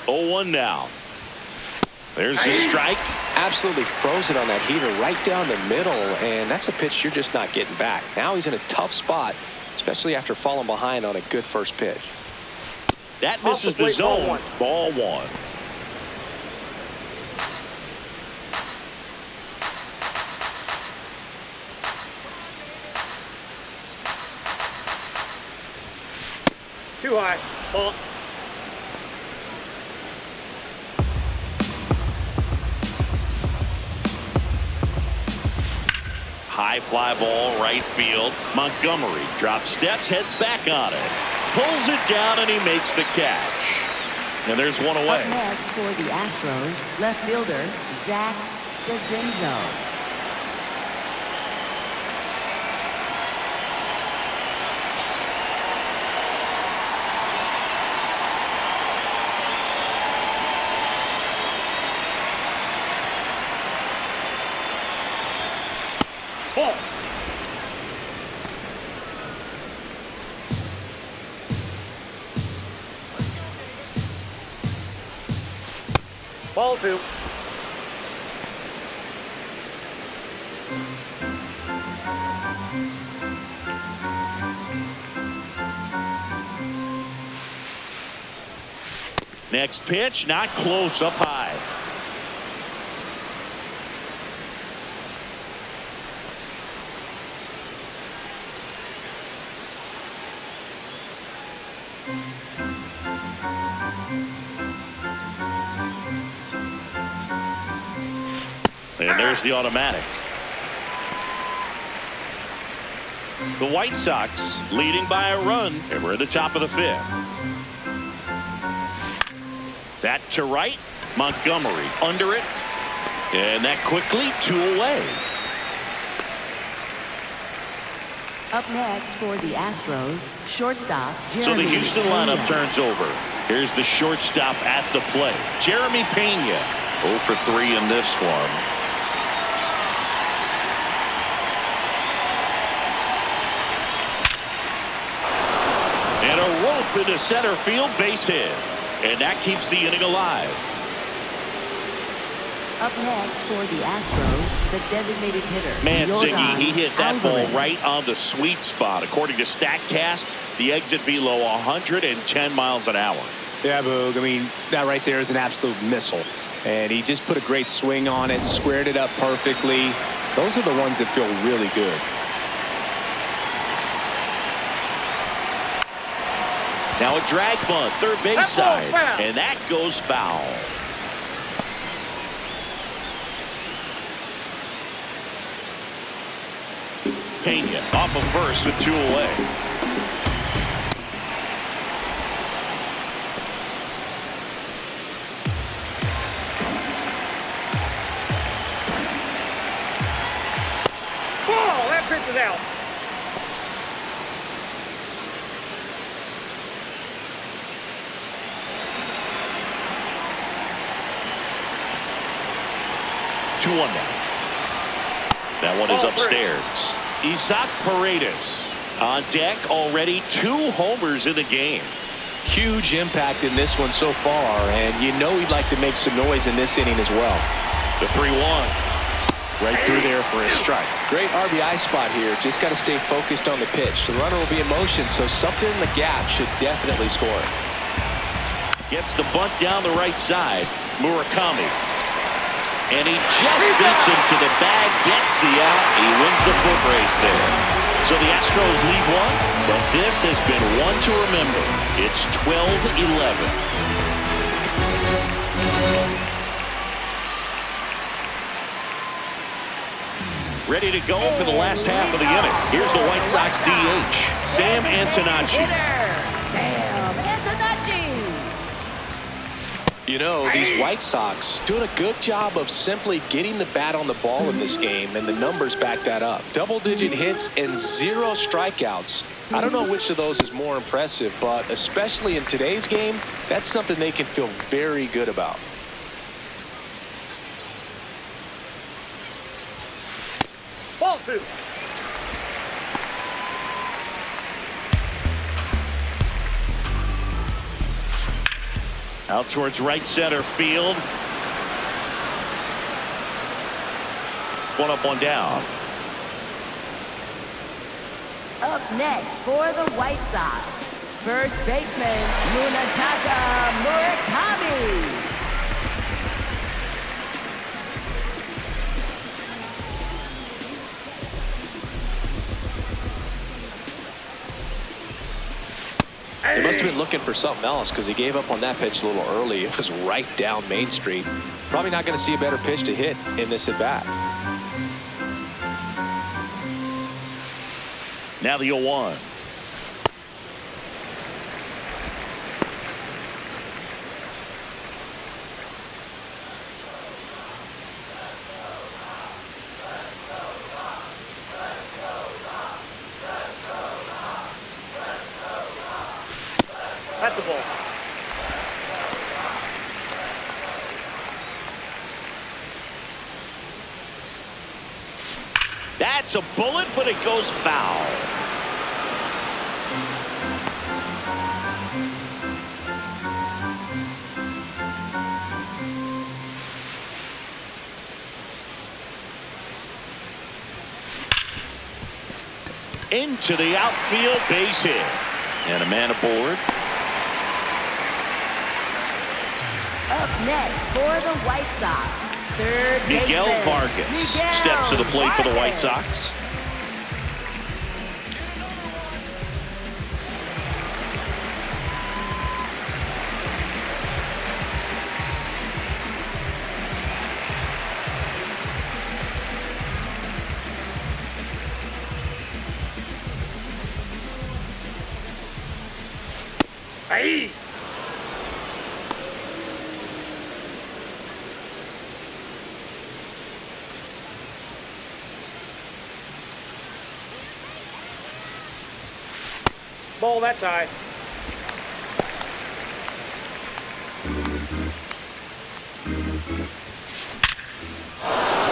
Oh, 1 now. There's the strike. Absolutely froze it on that heater right down the middle, and that's a pitch you're just not getting back. Now he's in a tough spot, especially after falling behind on a good first pitch. That misses the zone. Ball 1. Too high. Ball. High fly ball, right field. Montgomery drops steps, heads back on it. Pulls it down, and he makes the catch. And there's one away. Up next for the Astros, left fielder Zach DeZenzo. Ball. Ball 2. Next pitch, not close, up high. And there's the automatic. The White Sox leading by a run, and we're at the top of the 5th. That to right, Montgomery under it, and that quickly 2 away. Up next for the Astros, shortstop Jeremy So the Houston lineup Pena. turns over. Here's the shortstop at the plate, Jeremy Pena. 0 for 3 in this one. And a rope into center field, base hit. And that keeps the inning alive. Up next for the Astros, the designated hitter. Mancini, he hit that ball Alvarez. right on the sweet spot. According to StatCast, the exit velo 110 miles an hour. Yeah, Boog. I mean, that right there is an absolute missile. And he just put a great swing on it, squared it up perfectly. Those are the ones that feel really good. Now a drag bunt, third base side, and that goes foul. Pena off of first with 2 away. Ball, that pitch is out. Two one now. That one is upstairs. Isaac Paredes on deck, already 2 homers in the game. Huge impact in this one so far, and you know he'd like to make some noise in this inning as well. The 3-1. Right through there for a strike. Great RBI spot here. Just got to stay focused on the pitch. The runner will be in motion, so something in the gap should definitely score. Gets the bunt down the right side. Murakami. And he just beats him to the bag, gets the out. He wins the foot race there. So the Astros lead 1, but this has been one to remember. It's 12-11. Ready to go for the last half of the inning. Here's the White Sox DH, Sam Antonacci. Sam Antonacci. You know, these White Sox doing a good job of simply getting the bat on the ball in this game, and the numbers back that up. Double-digit hits and 0 strikeouts. I don't know which of those is more impressive, but especially in today's game, that's something they can feel very good about. Ball 2. Out towards right center field. One up, one down. Up next for the White Sox, first baseman Munetaka Murakami. They must have been looking for something else because he gave up on that pitch a little early. It was right down Main Street. Probably not going to see a better pitch to hit in this at bat. Now the 0-1. That's a ball. That's a bullet, but it goes foul. Into the outfield, base hit. And a man aboard. Up next for the White Sox, third Miguel baseman Vargas Miguel steps to the plate for the White Vargas. Sox. Hey. Ball, that's high.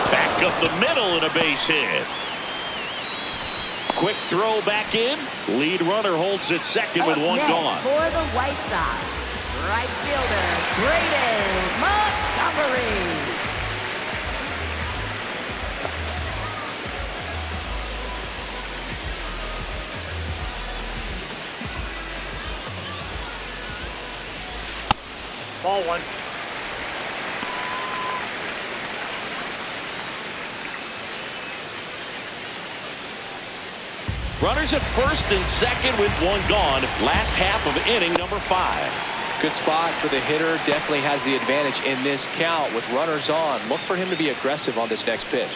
Back up the middle and a base hit. Quick throw back in. Lead runner holds at second with one next gone. for the White Sox, right fielder Braden Montgomery. Ball 1. Runners at first and second with one gone. Last half of inning number 5. Good spot for the hitter. Definitely has the advantage in this count with runners on. Look for him to be aggressive on this next pitch.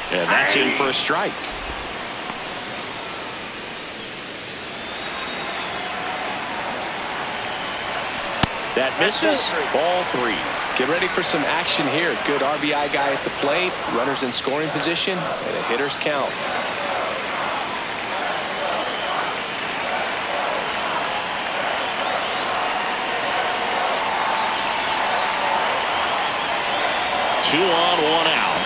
And that's in for a strike. That misses. Ball 3. Get ready for some action here. Good RBI guy at the plate. Runners in scoring position. And a hitter's count. Two on, one out.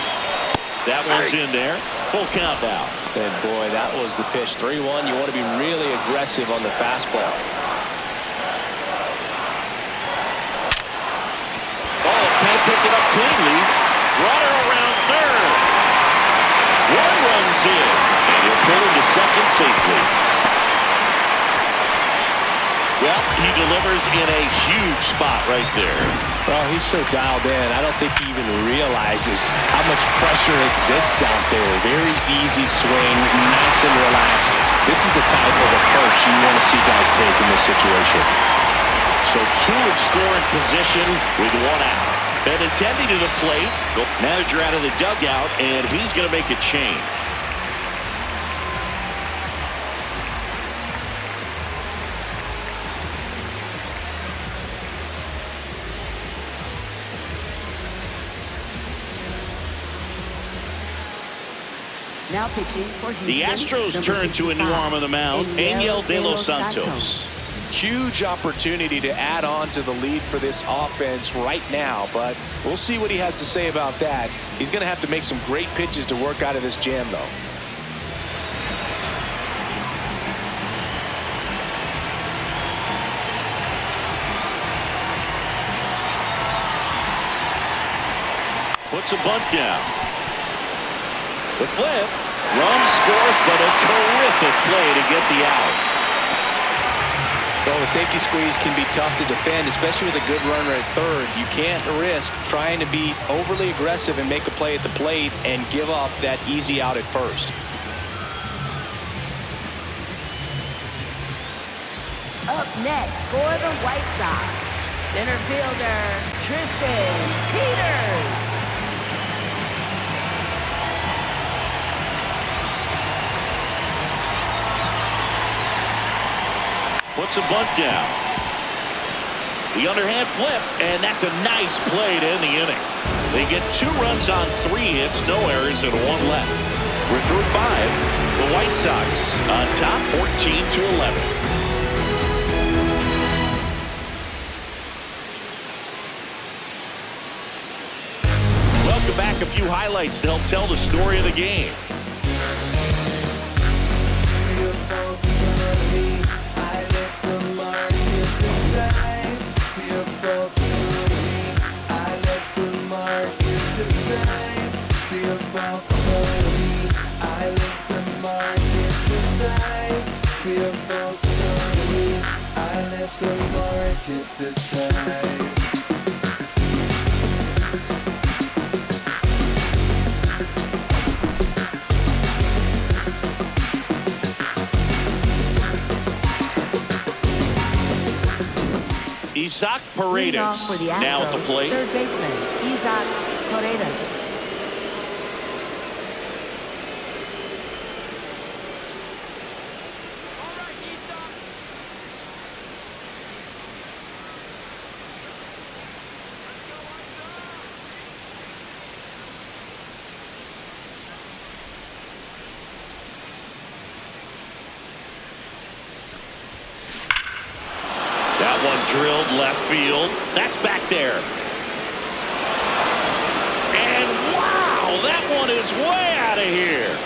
That one's in there. Full count now. And boy, that was the pitch. 3-1. You want to be really aggressive on the fastball. Picked it up cleanly. Runner around third. One runs in. And he'll pull him to second safely. Well, he delivers in a huge spot right there. Well, he's so dialed in. I don't think he even realizes how much pressure exists out there. Very easy swing, nice and relaxed. This is the type of approach you want to see guys take in this situation. So two in scoring position with one out. And intending to the plate, the manager out of the dugout, and he's going to make a change. Now pitching for Houston. The Astros turn to a new arm on the mound, Angel De Los Santos. Huge opportunity to add on to the lead for this offense right now, but we'll see what he has to say about that. He's going to have to make some great pitches to work out of this jam, though. Puts a bunt down. The flip. Run scores, but a terrific play to get the out. Well, the safety squeeze can be tough to defend, especially with a good runner at third. You can't risk trying to be overly aggressive and make a play at the plate and give up that easy out at first. Up next for the White Sox, center fielder Tristan Peters. Puts a bunt down. The underhand flip, and that's a nice play to end the inning. They get 2 runs on 3 hits, no errors, and 1 left. We're through 5. The White Sox on top, 14-11. Welcome back. A few highlights to help tell the story of the game. Isaac Paredes now at the plate. Third baseman Isaac Paredes. That one drilled left field. That's back there. And wow, that one is way out of here.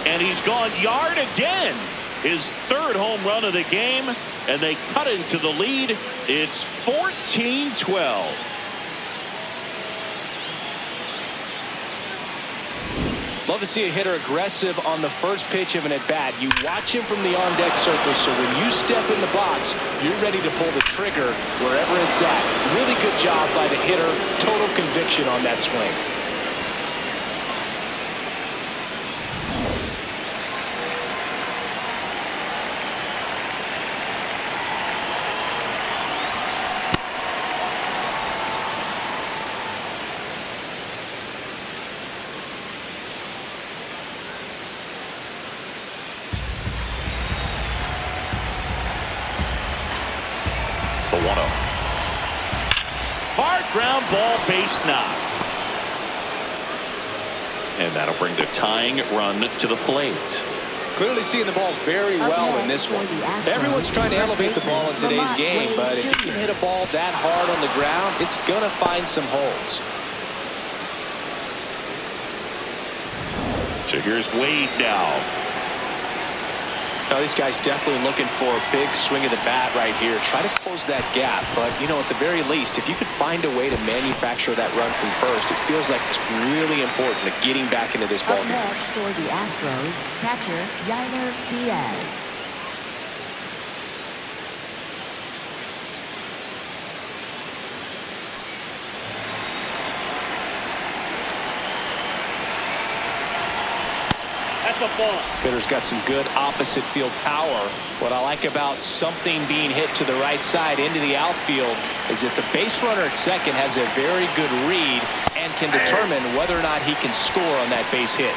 And he's gone yard again. His 3rd home run of the game, and they cut into the lead. It's 14-12. Love to see a hitter aggressive on the first pitch of an at-bat. You watch him from the on-deck circle, so when you step in the box, you're ready to pull the trigger wherever it's at. Really good job by the hitter. Total conviction on that swing. 1-0. Hard ground ball, base knock. And that'll bring the tying run to the plate. Clearly seeing the ball very well in this one. Everyone's trying to elevate the ball in today's game, but if you can hit a ball that hard on the ground, it's going to find some holes. So here's Wade now. Now, these guys definitely looking for a big swing of the bat right here. Try to close that gap, but, you know, at the very least, if you could find a way to manufacture that run from first, it feels like it's really important to getting back into this ball game. Up next for the Astros, catcher Yainer Diaz. That's a ball. Hitter's got some good opposite field power. What I like about something being hit to the right side into the outfield is that the base runner at second has a very good read and can determine whether or not he can score on that base hit.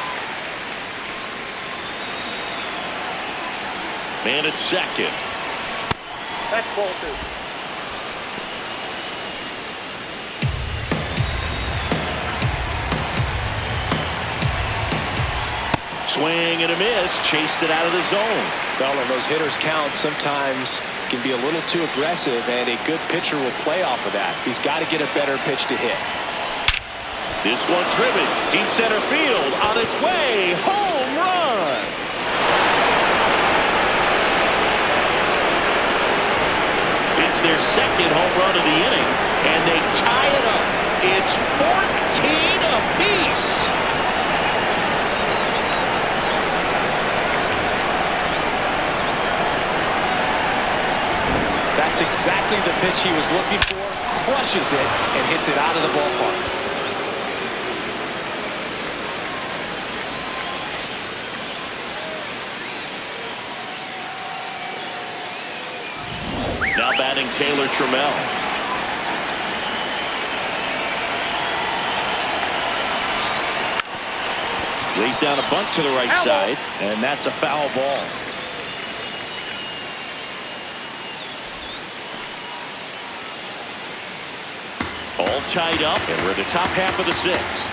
Man at second. That's ball 2. Swing and a miss. Chased it out of the zone. Well, and those hitters count sometimes can be a little too aggressive, and a good pitcher will play off of that. He's got to get a better pitch to hit. This one driven. Deep center field. On its way. Home run. It's their second home run of the inning, and they tie it up. It's 14 apiece. That's exactly the pitch he was looking for. Crushes it and hits it out of the ballpark. Now batting Taylor Trammell. Lays down a bunt to the right side, and that's a foul ball. All tied up, and we're in the top half of the 6th.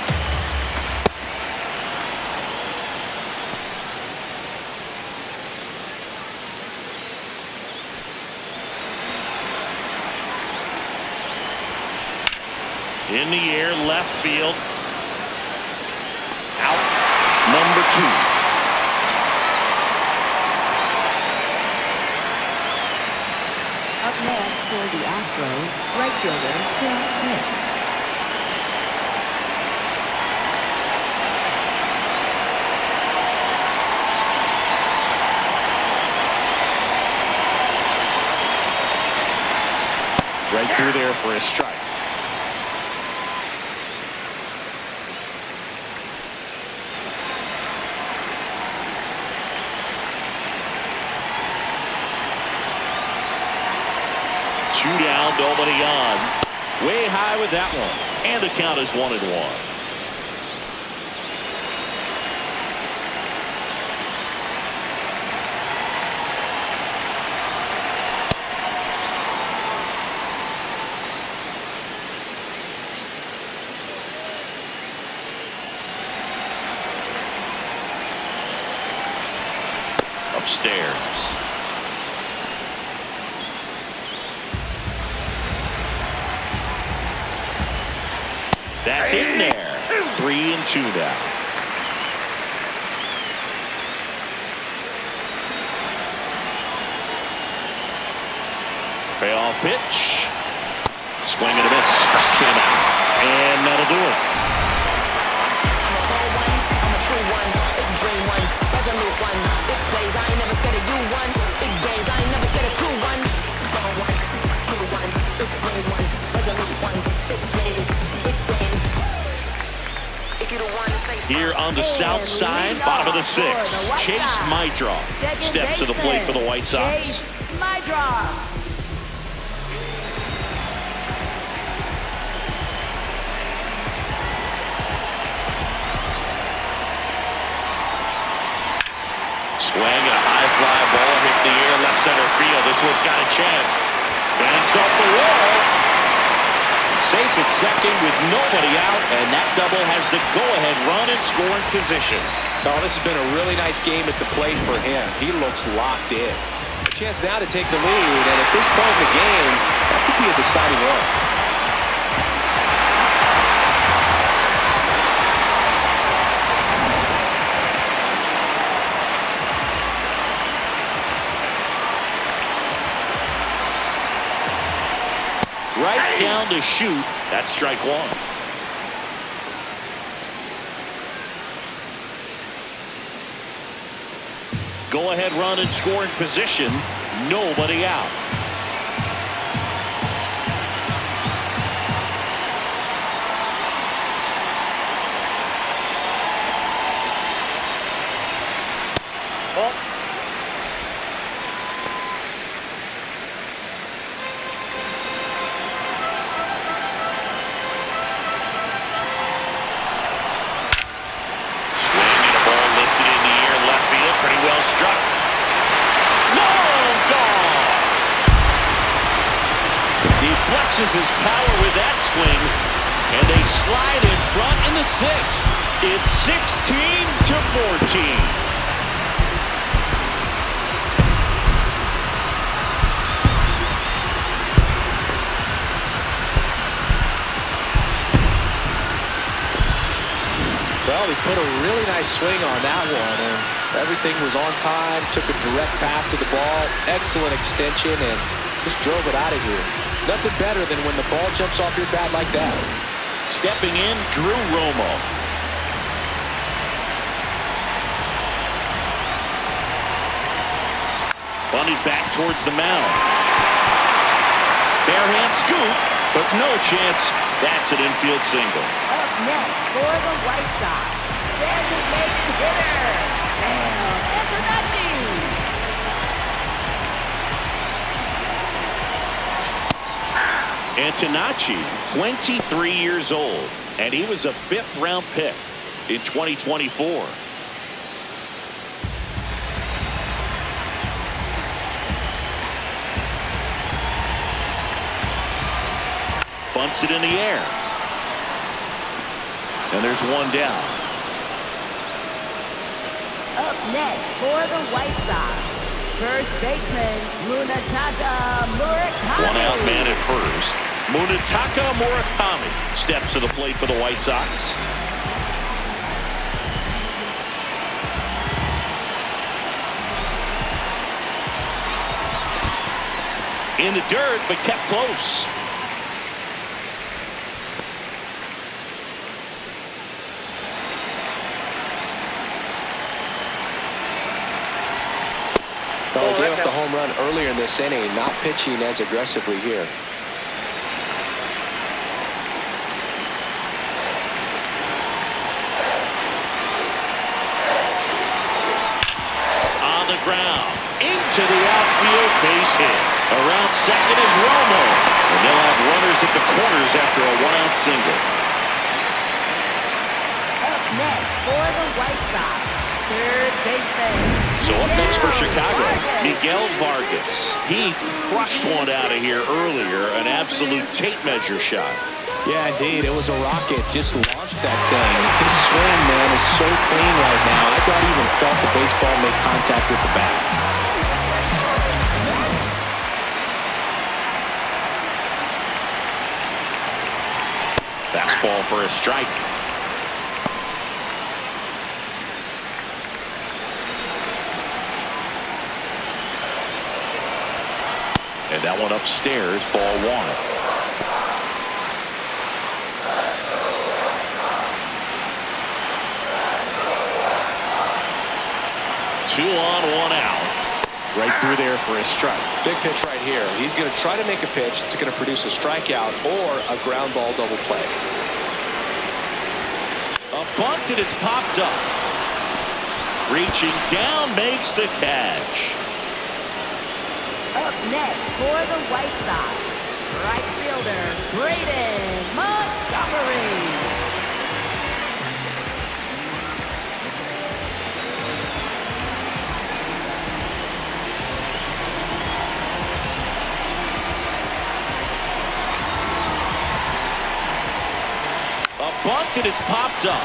In the air, left field. Out. Number 2. Up next for the Astros, right fielder Tim Smith. Right through there for a strike. Two down, nobody on. Way high with that one. And the count is 1-1. Upstairs. That's in there. 3-2 now. Payoff pitch. Swing and a miss. Strikes him out. And that'll do it. I'm a true one, big dream one, resolute one, big plays, I ain't never scared of you one, big games, I ain't never scared of 2-1. Ball one, 2-1, big dream one, resolute one, big plays, big games. If you don't want to say Here on the south side, bottom of the 6th, Chase Mydroff steps to the plate for the White Sox. Chase Mydroff. Swing and a high fly ball hit the air left center field. This one's got a chance. Bangs off the wall. Safe at second with nobody out, and that double has the go-ahead run in scoring position. Oh, this has been a really nice game at the plate for him. He looks locked in. A chance now to take the lead, and at this point in the game, that could be a deciding run. Right down to shoot. That's strike one. Go-ahead run in scoring position. Nobody out. His power with that swing, and they slide in front in the sixth. It's 16-14. Well, he put a really nice swing on that one, and everything was on time, took a direct path to the ball, excellent extension, and just drove it out of here. Nothing better than when the ball jumps off your bat like that. Stepping in, Drew Romo. Bunted back towards the mound. Barehand scoop, but no chance. That's an infield single. Up next for the White Sox, designated hitter, Lambert. Antonacci, 23 years old, and he was a fifth-round pick in 2024. Bunts it in the air. And there's one down. Up next for the White Sox, first baseman Munetaka Murakami. One out man at first. Munetaka Murakami steps to the plate for the White Sox. In the dirt, but kept close. Well, he gave up the home run earlier in this inning, not pitching as aggressively here. On the ground, into the outfield, base hit. Around second is Romo. And they'll have runners at the corners after a one-out single. Up next for the White Sox, third baseman. So up next for Chicago, Miguel Vargas. He crushed one out of here earlier, an absolute tape measure shot. Yeah, indeed. It was a rocket. Just launched that thing. His swing, man, is so clean right now. I thought he even felt the baseball make contact with the bat. Fastball for a strike. And that one upstairs, ball one. Two on, one out. Right through there for a strike. Big pitch right here. He's going to try to make a pitch that's going to produce a strikeout or a ground ball double play. A bunt and it's popped up. Reaching down, makes the catch. Up next for the White Sox, right fielder Braden Montgomery. bunt, and it's popped up.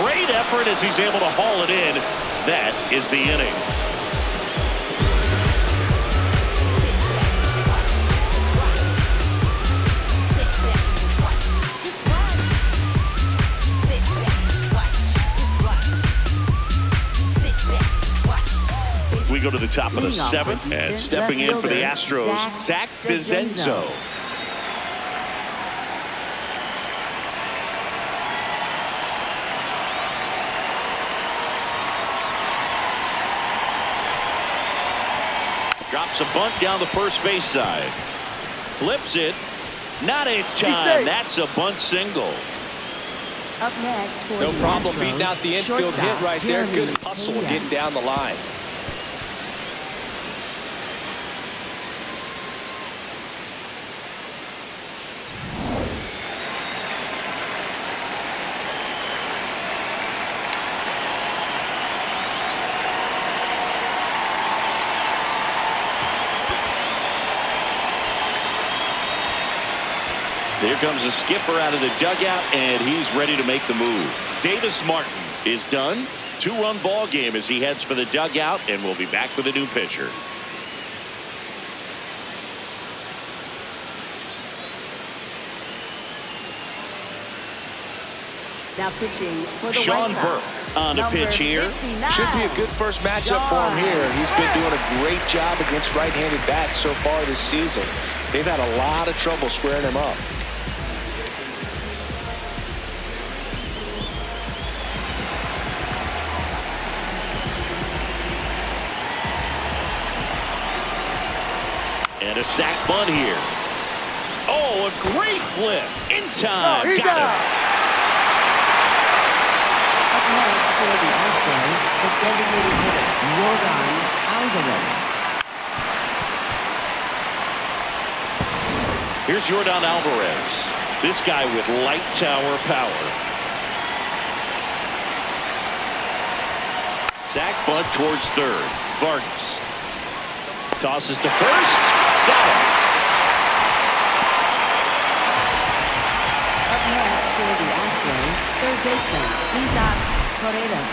Great effort as he's able to haul it in. That is the inning. We go to the top of the seventh, and stepping in for the Astros, Zach DeZenzo. Drops a bunt down the first base side. Flips it. Not in time. That's a bunt single. Up next for No the problem Astros, beating out the infield hit shortstop, right there. Jeremy Good hustle Pena. getting down the line. Here comes the skipper out of the dugout, and he's ready to make the move. Davis Martin is done. 2-run ball game as he heads for the dugout, and we'll be back with a new pitcher. Now pitching for the Sean White Burke Sox, on the number pitch here. 59. Should be a good first matchup for him here. He's been doing a great job against right-handed bats so far this season. They've had a lot of trouble squaring him up. And a sac bunt here. Oh, a great flip. In time. Got him. Up next for the Astros, the designated hitter, Jordan Alvarez. Here's Jordan Alvarez. This guy with light tower power. Sac bunt towards third. Vargas tosses to first. Got him. Up next for the Astros, third baseman, Isaac Paredes.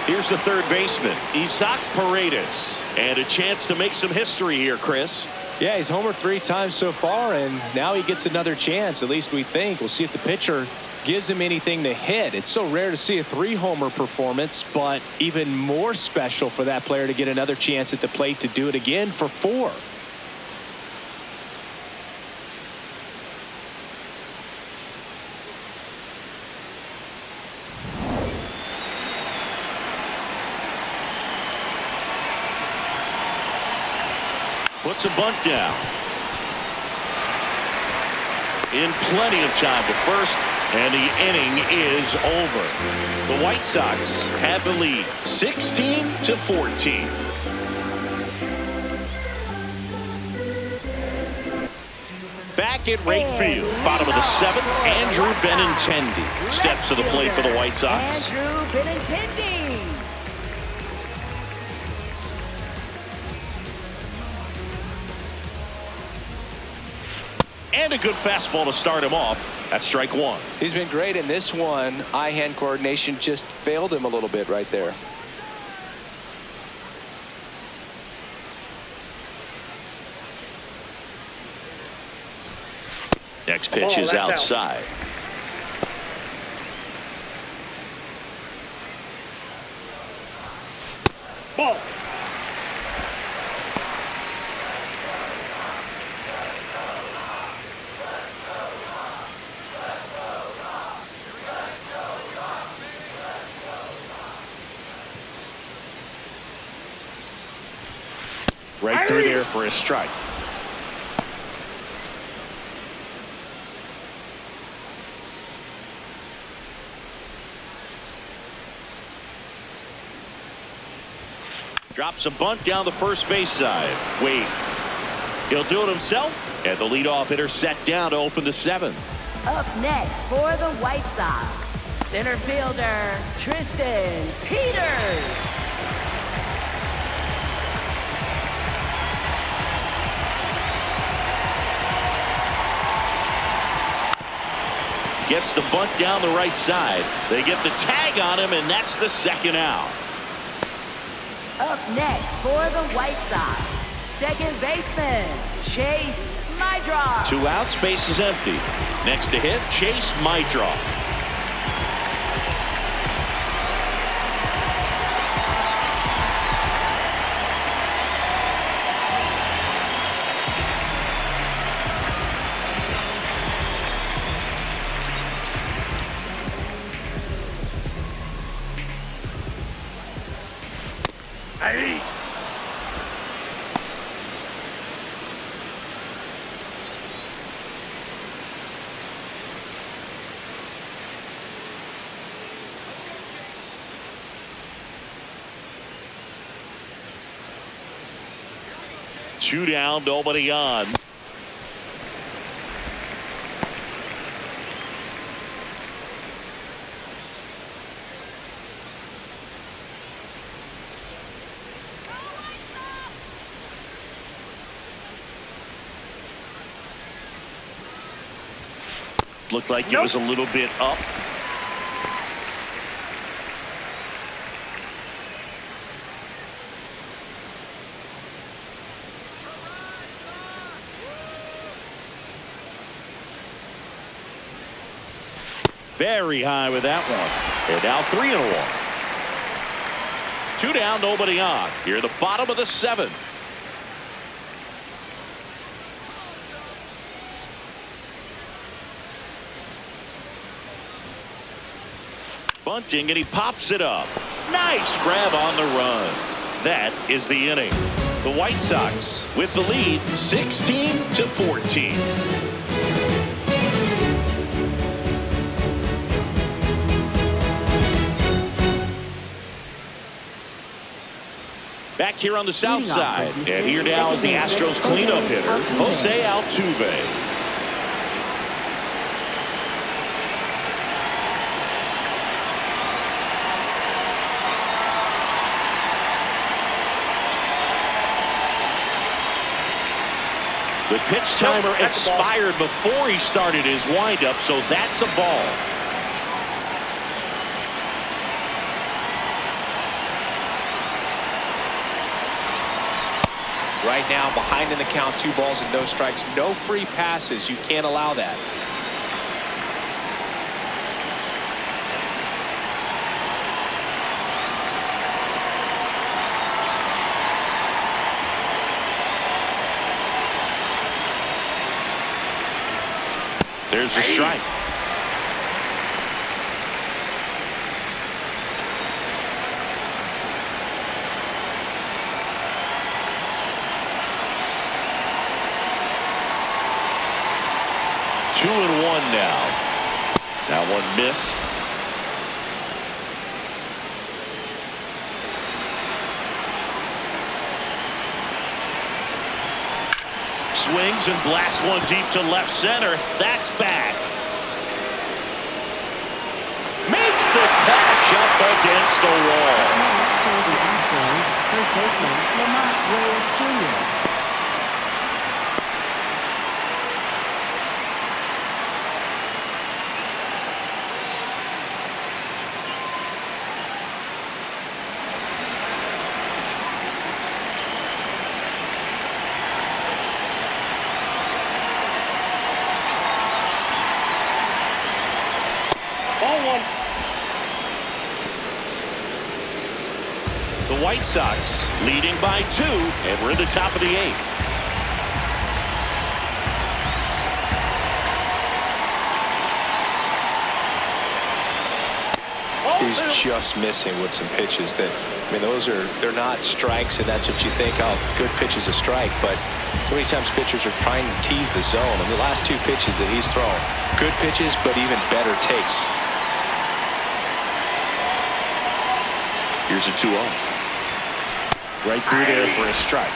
Here's the third baseman, Isaac Paredes. And a chance to make some history here, Chris. Yeah, he's homered 3 times so far, and now he gets another chance, at least we think. We'll see if the pitcher gives him anything to hit. It's so rare to see a 3-homer performance, but even more special for that player to get another chance at the plate to do it again for 4. Puts a bunt down. In plenty of time to first, and the inning is over. The White Sox have the lead 16-14. Back at right field, bottom of the 7th, Andrew Benintendi steps to the plate for the White Sox. Andrew Benintendi. And a good fastball to start him off. That's strike 1. He's been great in this one. Eye-hand coordination just failed him a little bit right there. Next pitch is outside. Ball. Right through there for a strike. Drops a bunt down the first base side. Wade. He'll do it himself. And the leadoff hitter set down to open the 7th. Up next for the White Sox, center fielder, Tristan Peters. Gets the bunt down the right side. They get the tag on him, and that's the second out. Up next for the White Sox, second baseman, Chase Mydroff. 2 outs, base is empty. Next to hit, Chase Mydroff. Hey. Two down, nobody on. Looked like it was a little bit up. Very high with that one. And now 3-1. 2 down, nobody on. Here at the bottom of the 7th. Bunting, and he pops it up. Nice grab on the run. That is the inning. The White Sox with the lead, 16-14. Back here on the south side, and here now is the Astros cleanup hitter, Jose Altuve. The pitch timer expired before he started his windup, so that's a ball. Right now, behind in the count, 2 balls and no strikes, no free passes. You can't allow that. There's a strike. Two and one now. That one missed. Swings and blasts one deep to left center. That's back. Makes the catch up against the wall. For the Astros, first baseman, Lambert Jr. The White Sox leading by 2, and we're in the top of the 8th. He's just missing with some pitches that, I mean, they're not strikes, and that's what you think, oh, good pitch is a strike, but so many times pitchers are trying to tease the zone. And the last 2 pitches that he's thrown, good pitches, but even better takes. Here's a 2-0. Right through there for a strike.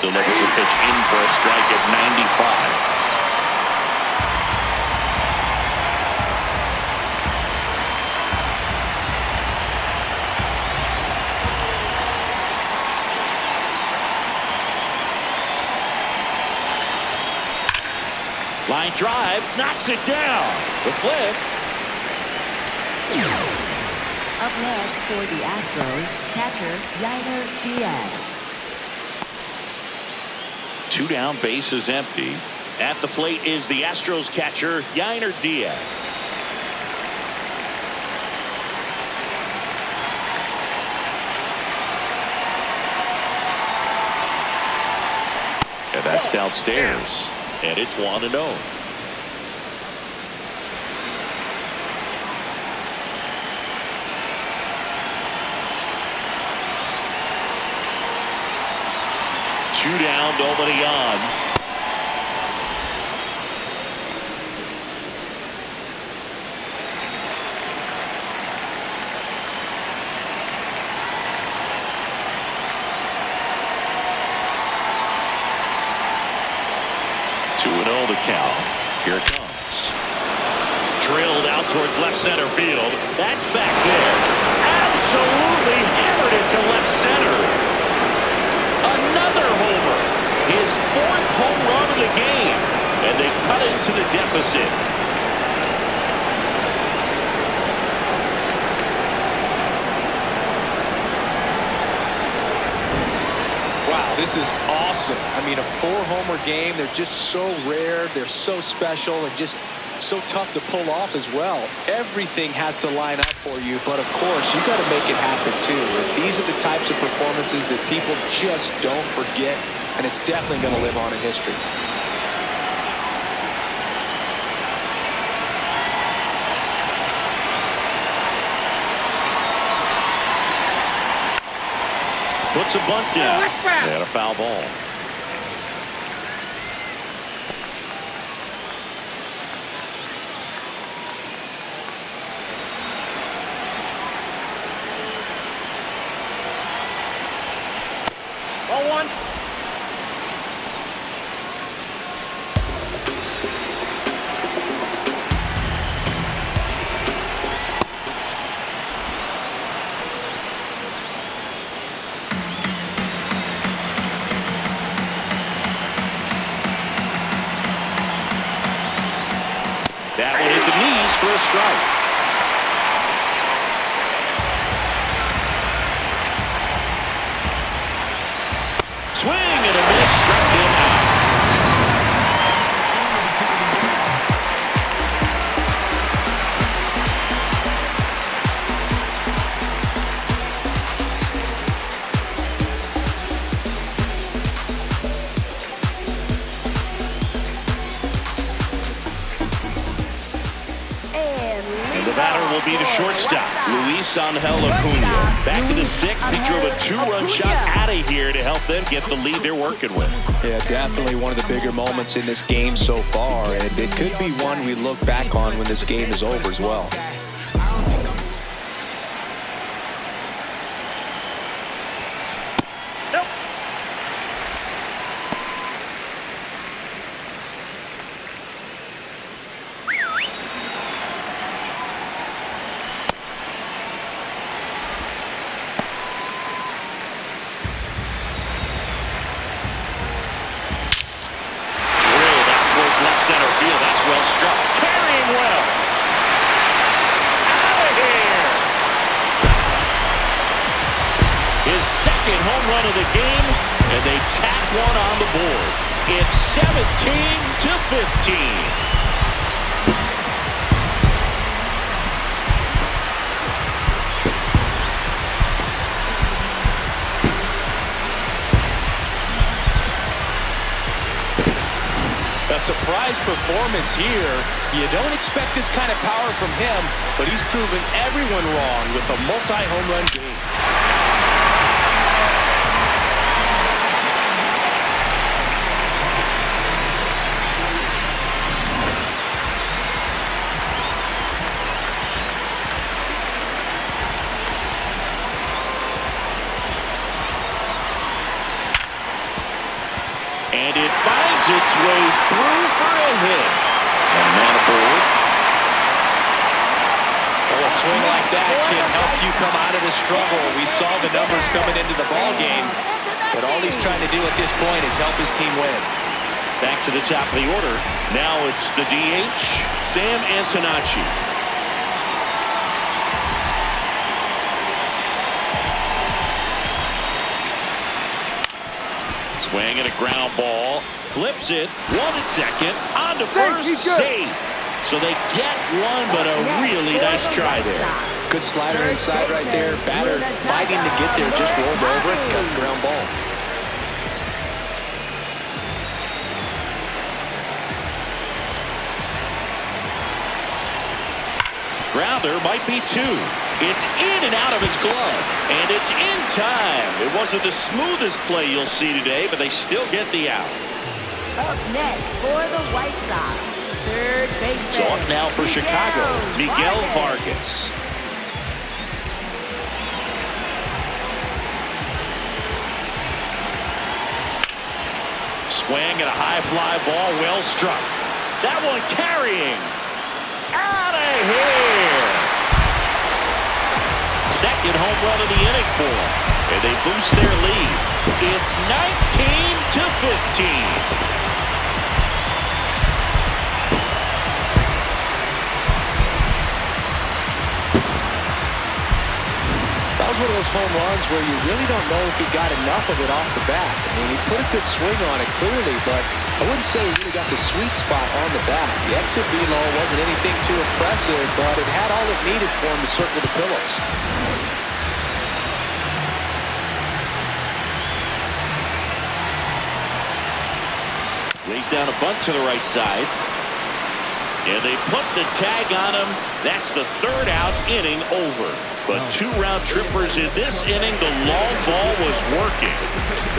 Delivers a pitch in for a strike at 95. Line drive, knocks it down. The flip. Up next for the Astros, catcher Yainer Diaz. 2 down, bases empty. At the plate is the Astros catcher Yainer Diaz. And that's downstairs. And it's 1-0. Two down, nobody on. The count. Here it comes. Drilled out towards left center field. That's back there. Absolutely hammered it to left center. Another homer. His 4th home run of the game. And they cut into the deficit. Wow, this is awesome. I mean, a 4-homer game. They're just so rare. They're so special and just so tough to pull off as well. Everything has to line up for you, but of course, you got to make it happen too. And these are the types of performances that people just don't forget, and it's definitely going to live on in history. Puts a bunt down. And a foul ball. Ball 1. That one hit the knees for a strike. Swing and a miss, struck him out. And the batter will be the shortstop, Luis Angel Acuna. Back to the 6th, he drove a 2-run shot out of here to help them get the lead they're working with. Yeah, definitely one of the bigger moments in this game so far, and it could be one we look back on when this game is over as well. Center field, that's well struck. Carrying well. Out of here. His 2nd home run of the game, and they tack one on the board. It's 17-15. A surprise performance here. You don't expect this kind of power from him, but he's proven everyone wrong with a multi-home run game. And it finds its way through for a hit. And man aboard. Well, a swing like that can help you come out of the struggle. We saw the numbers coming into the ball game, but all he's trying to do at this point is help his team win. Back to the top of the order. Now it's the DH, Sam Antonacci. Swing and a ground ball. Flips it. One at second. On to first. Safe. So they get one, but a really nice try there. Good slider inside right there. Batter fighting to get there. Just rolled over it. Got the ground ball. Grounder might be two. It's in and out of his glove, and it's in time. It wasn't the smoothest play you'll see today, but they still get the out. Up next for the White Sox, third baseman. So up now for Chicago, Miguel Vargas. Swing and a high fly ball, well struck. That one carrying. Out of here. Second home run of the inning for them, and they boost their lead. It's 19-15. That was one of those home runs where you really don't know if he got enough of it off the bat. I mean, he put a good swing on it clearly, but I wouldn't say he really got the sweet spot on the bat. The exit velo wasn't anything too impressive, but it had all it needed for him to circle the pillows. Lays down a bunt to the right side. And they put the tag on him. That's the third out, inning over. But two round trippers in this inning. The long ball was working.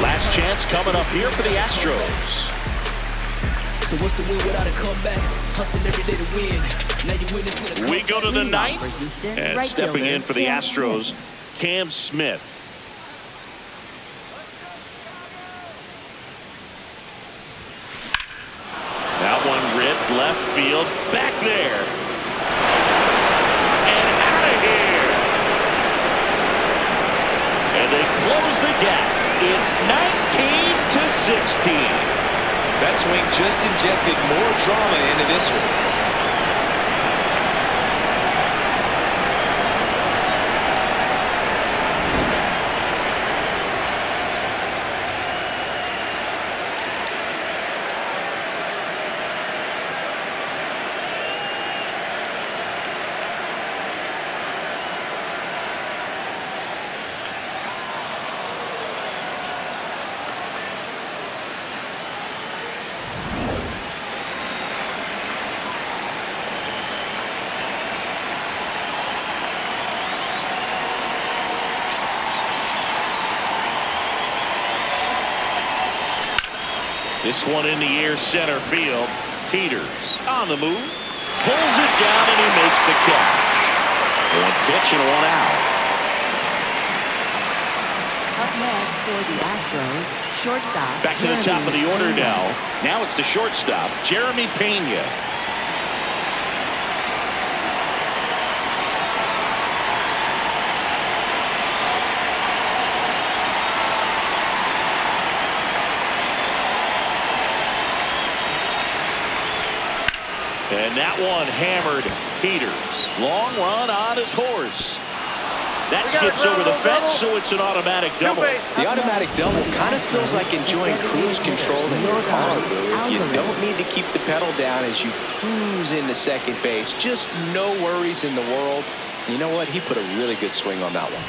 Last chance coming up here for the Astros. So what's the win without a comeback? Hustling every day to win. Now you win this in a We go to the ninth. And stepping in for the Astros, Cam Smith. That one ripped left field. Back there. And out of here. And they close the gap. It's 19-16. That swing just injected more drama into this one. This one in the air, center field. Peters on the move. Pulls it down and he makes the catch. One pitch and one out. Up next for the Astros, shortstop. Back to the top of the order now. Now it's the shortstop, Jeremy Pena. And that one hammered Peters. Long run on his horse. That skips over the fence, so it's an automatic double. The automatic double kind of feels like enjoying cruise control in your car. You don't need to keep the pedal down as you cruise into second base. Just no worries in the world. You know what? He put a really good swing on that one.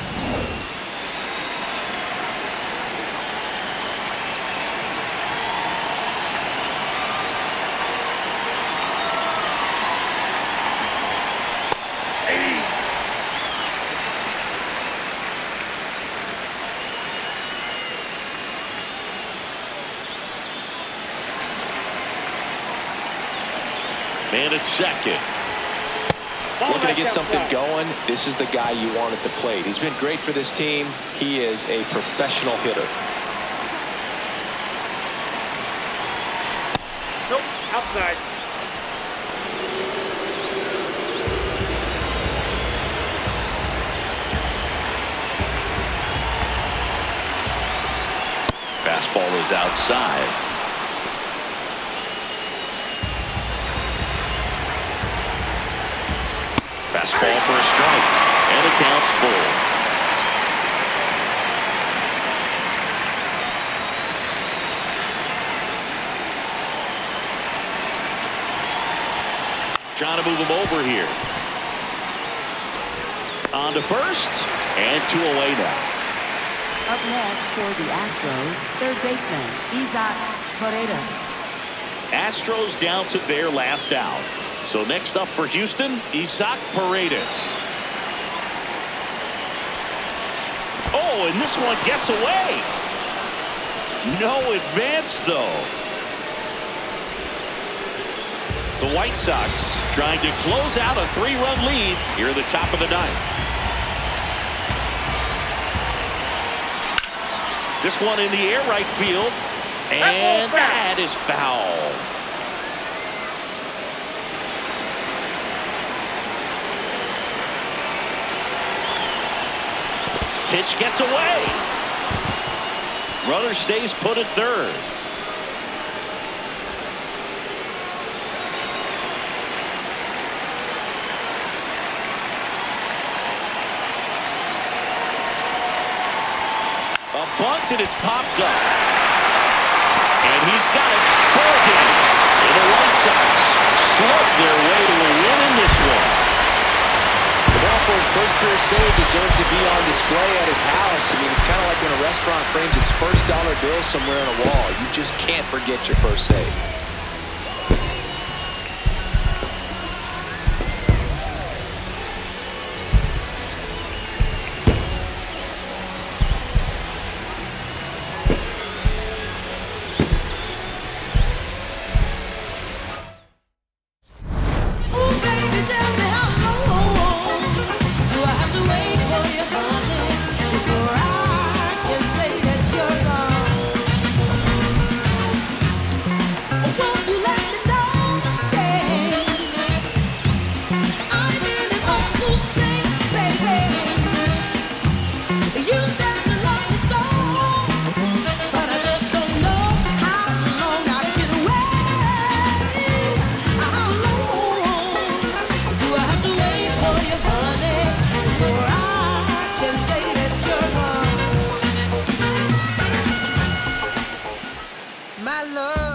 And it's second. Looking to get something going. This is the guy you want at the plate. He's been great for this team. He is a professional hitter. Nope, outside. Fastball is outside. fastball for a strike. And it counts full. Trying to move him over here. On to first, and 2 away now. Up next for the Astros, third baseman, Isaac Paredes. Astros down to their last out. So next up for Houston, Isaac Paredes. Oh, and this one gets away. No advance, though. The White Sox trying to close out a 3-run lead here at the top of the ninth. This one in the air right field, and that is foul. Pitch gets away. Runner stays put at third. A bunt, and it's popped up. And he's got it. Ball game. And the White Sox slug their way to a win in this one. The ball for his first career save deserves to be on display at his house. I mean, it's kind of like when a restaurant frames its first dollar bill somewhere on a wall. You just can't forget your first save. My love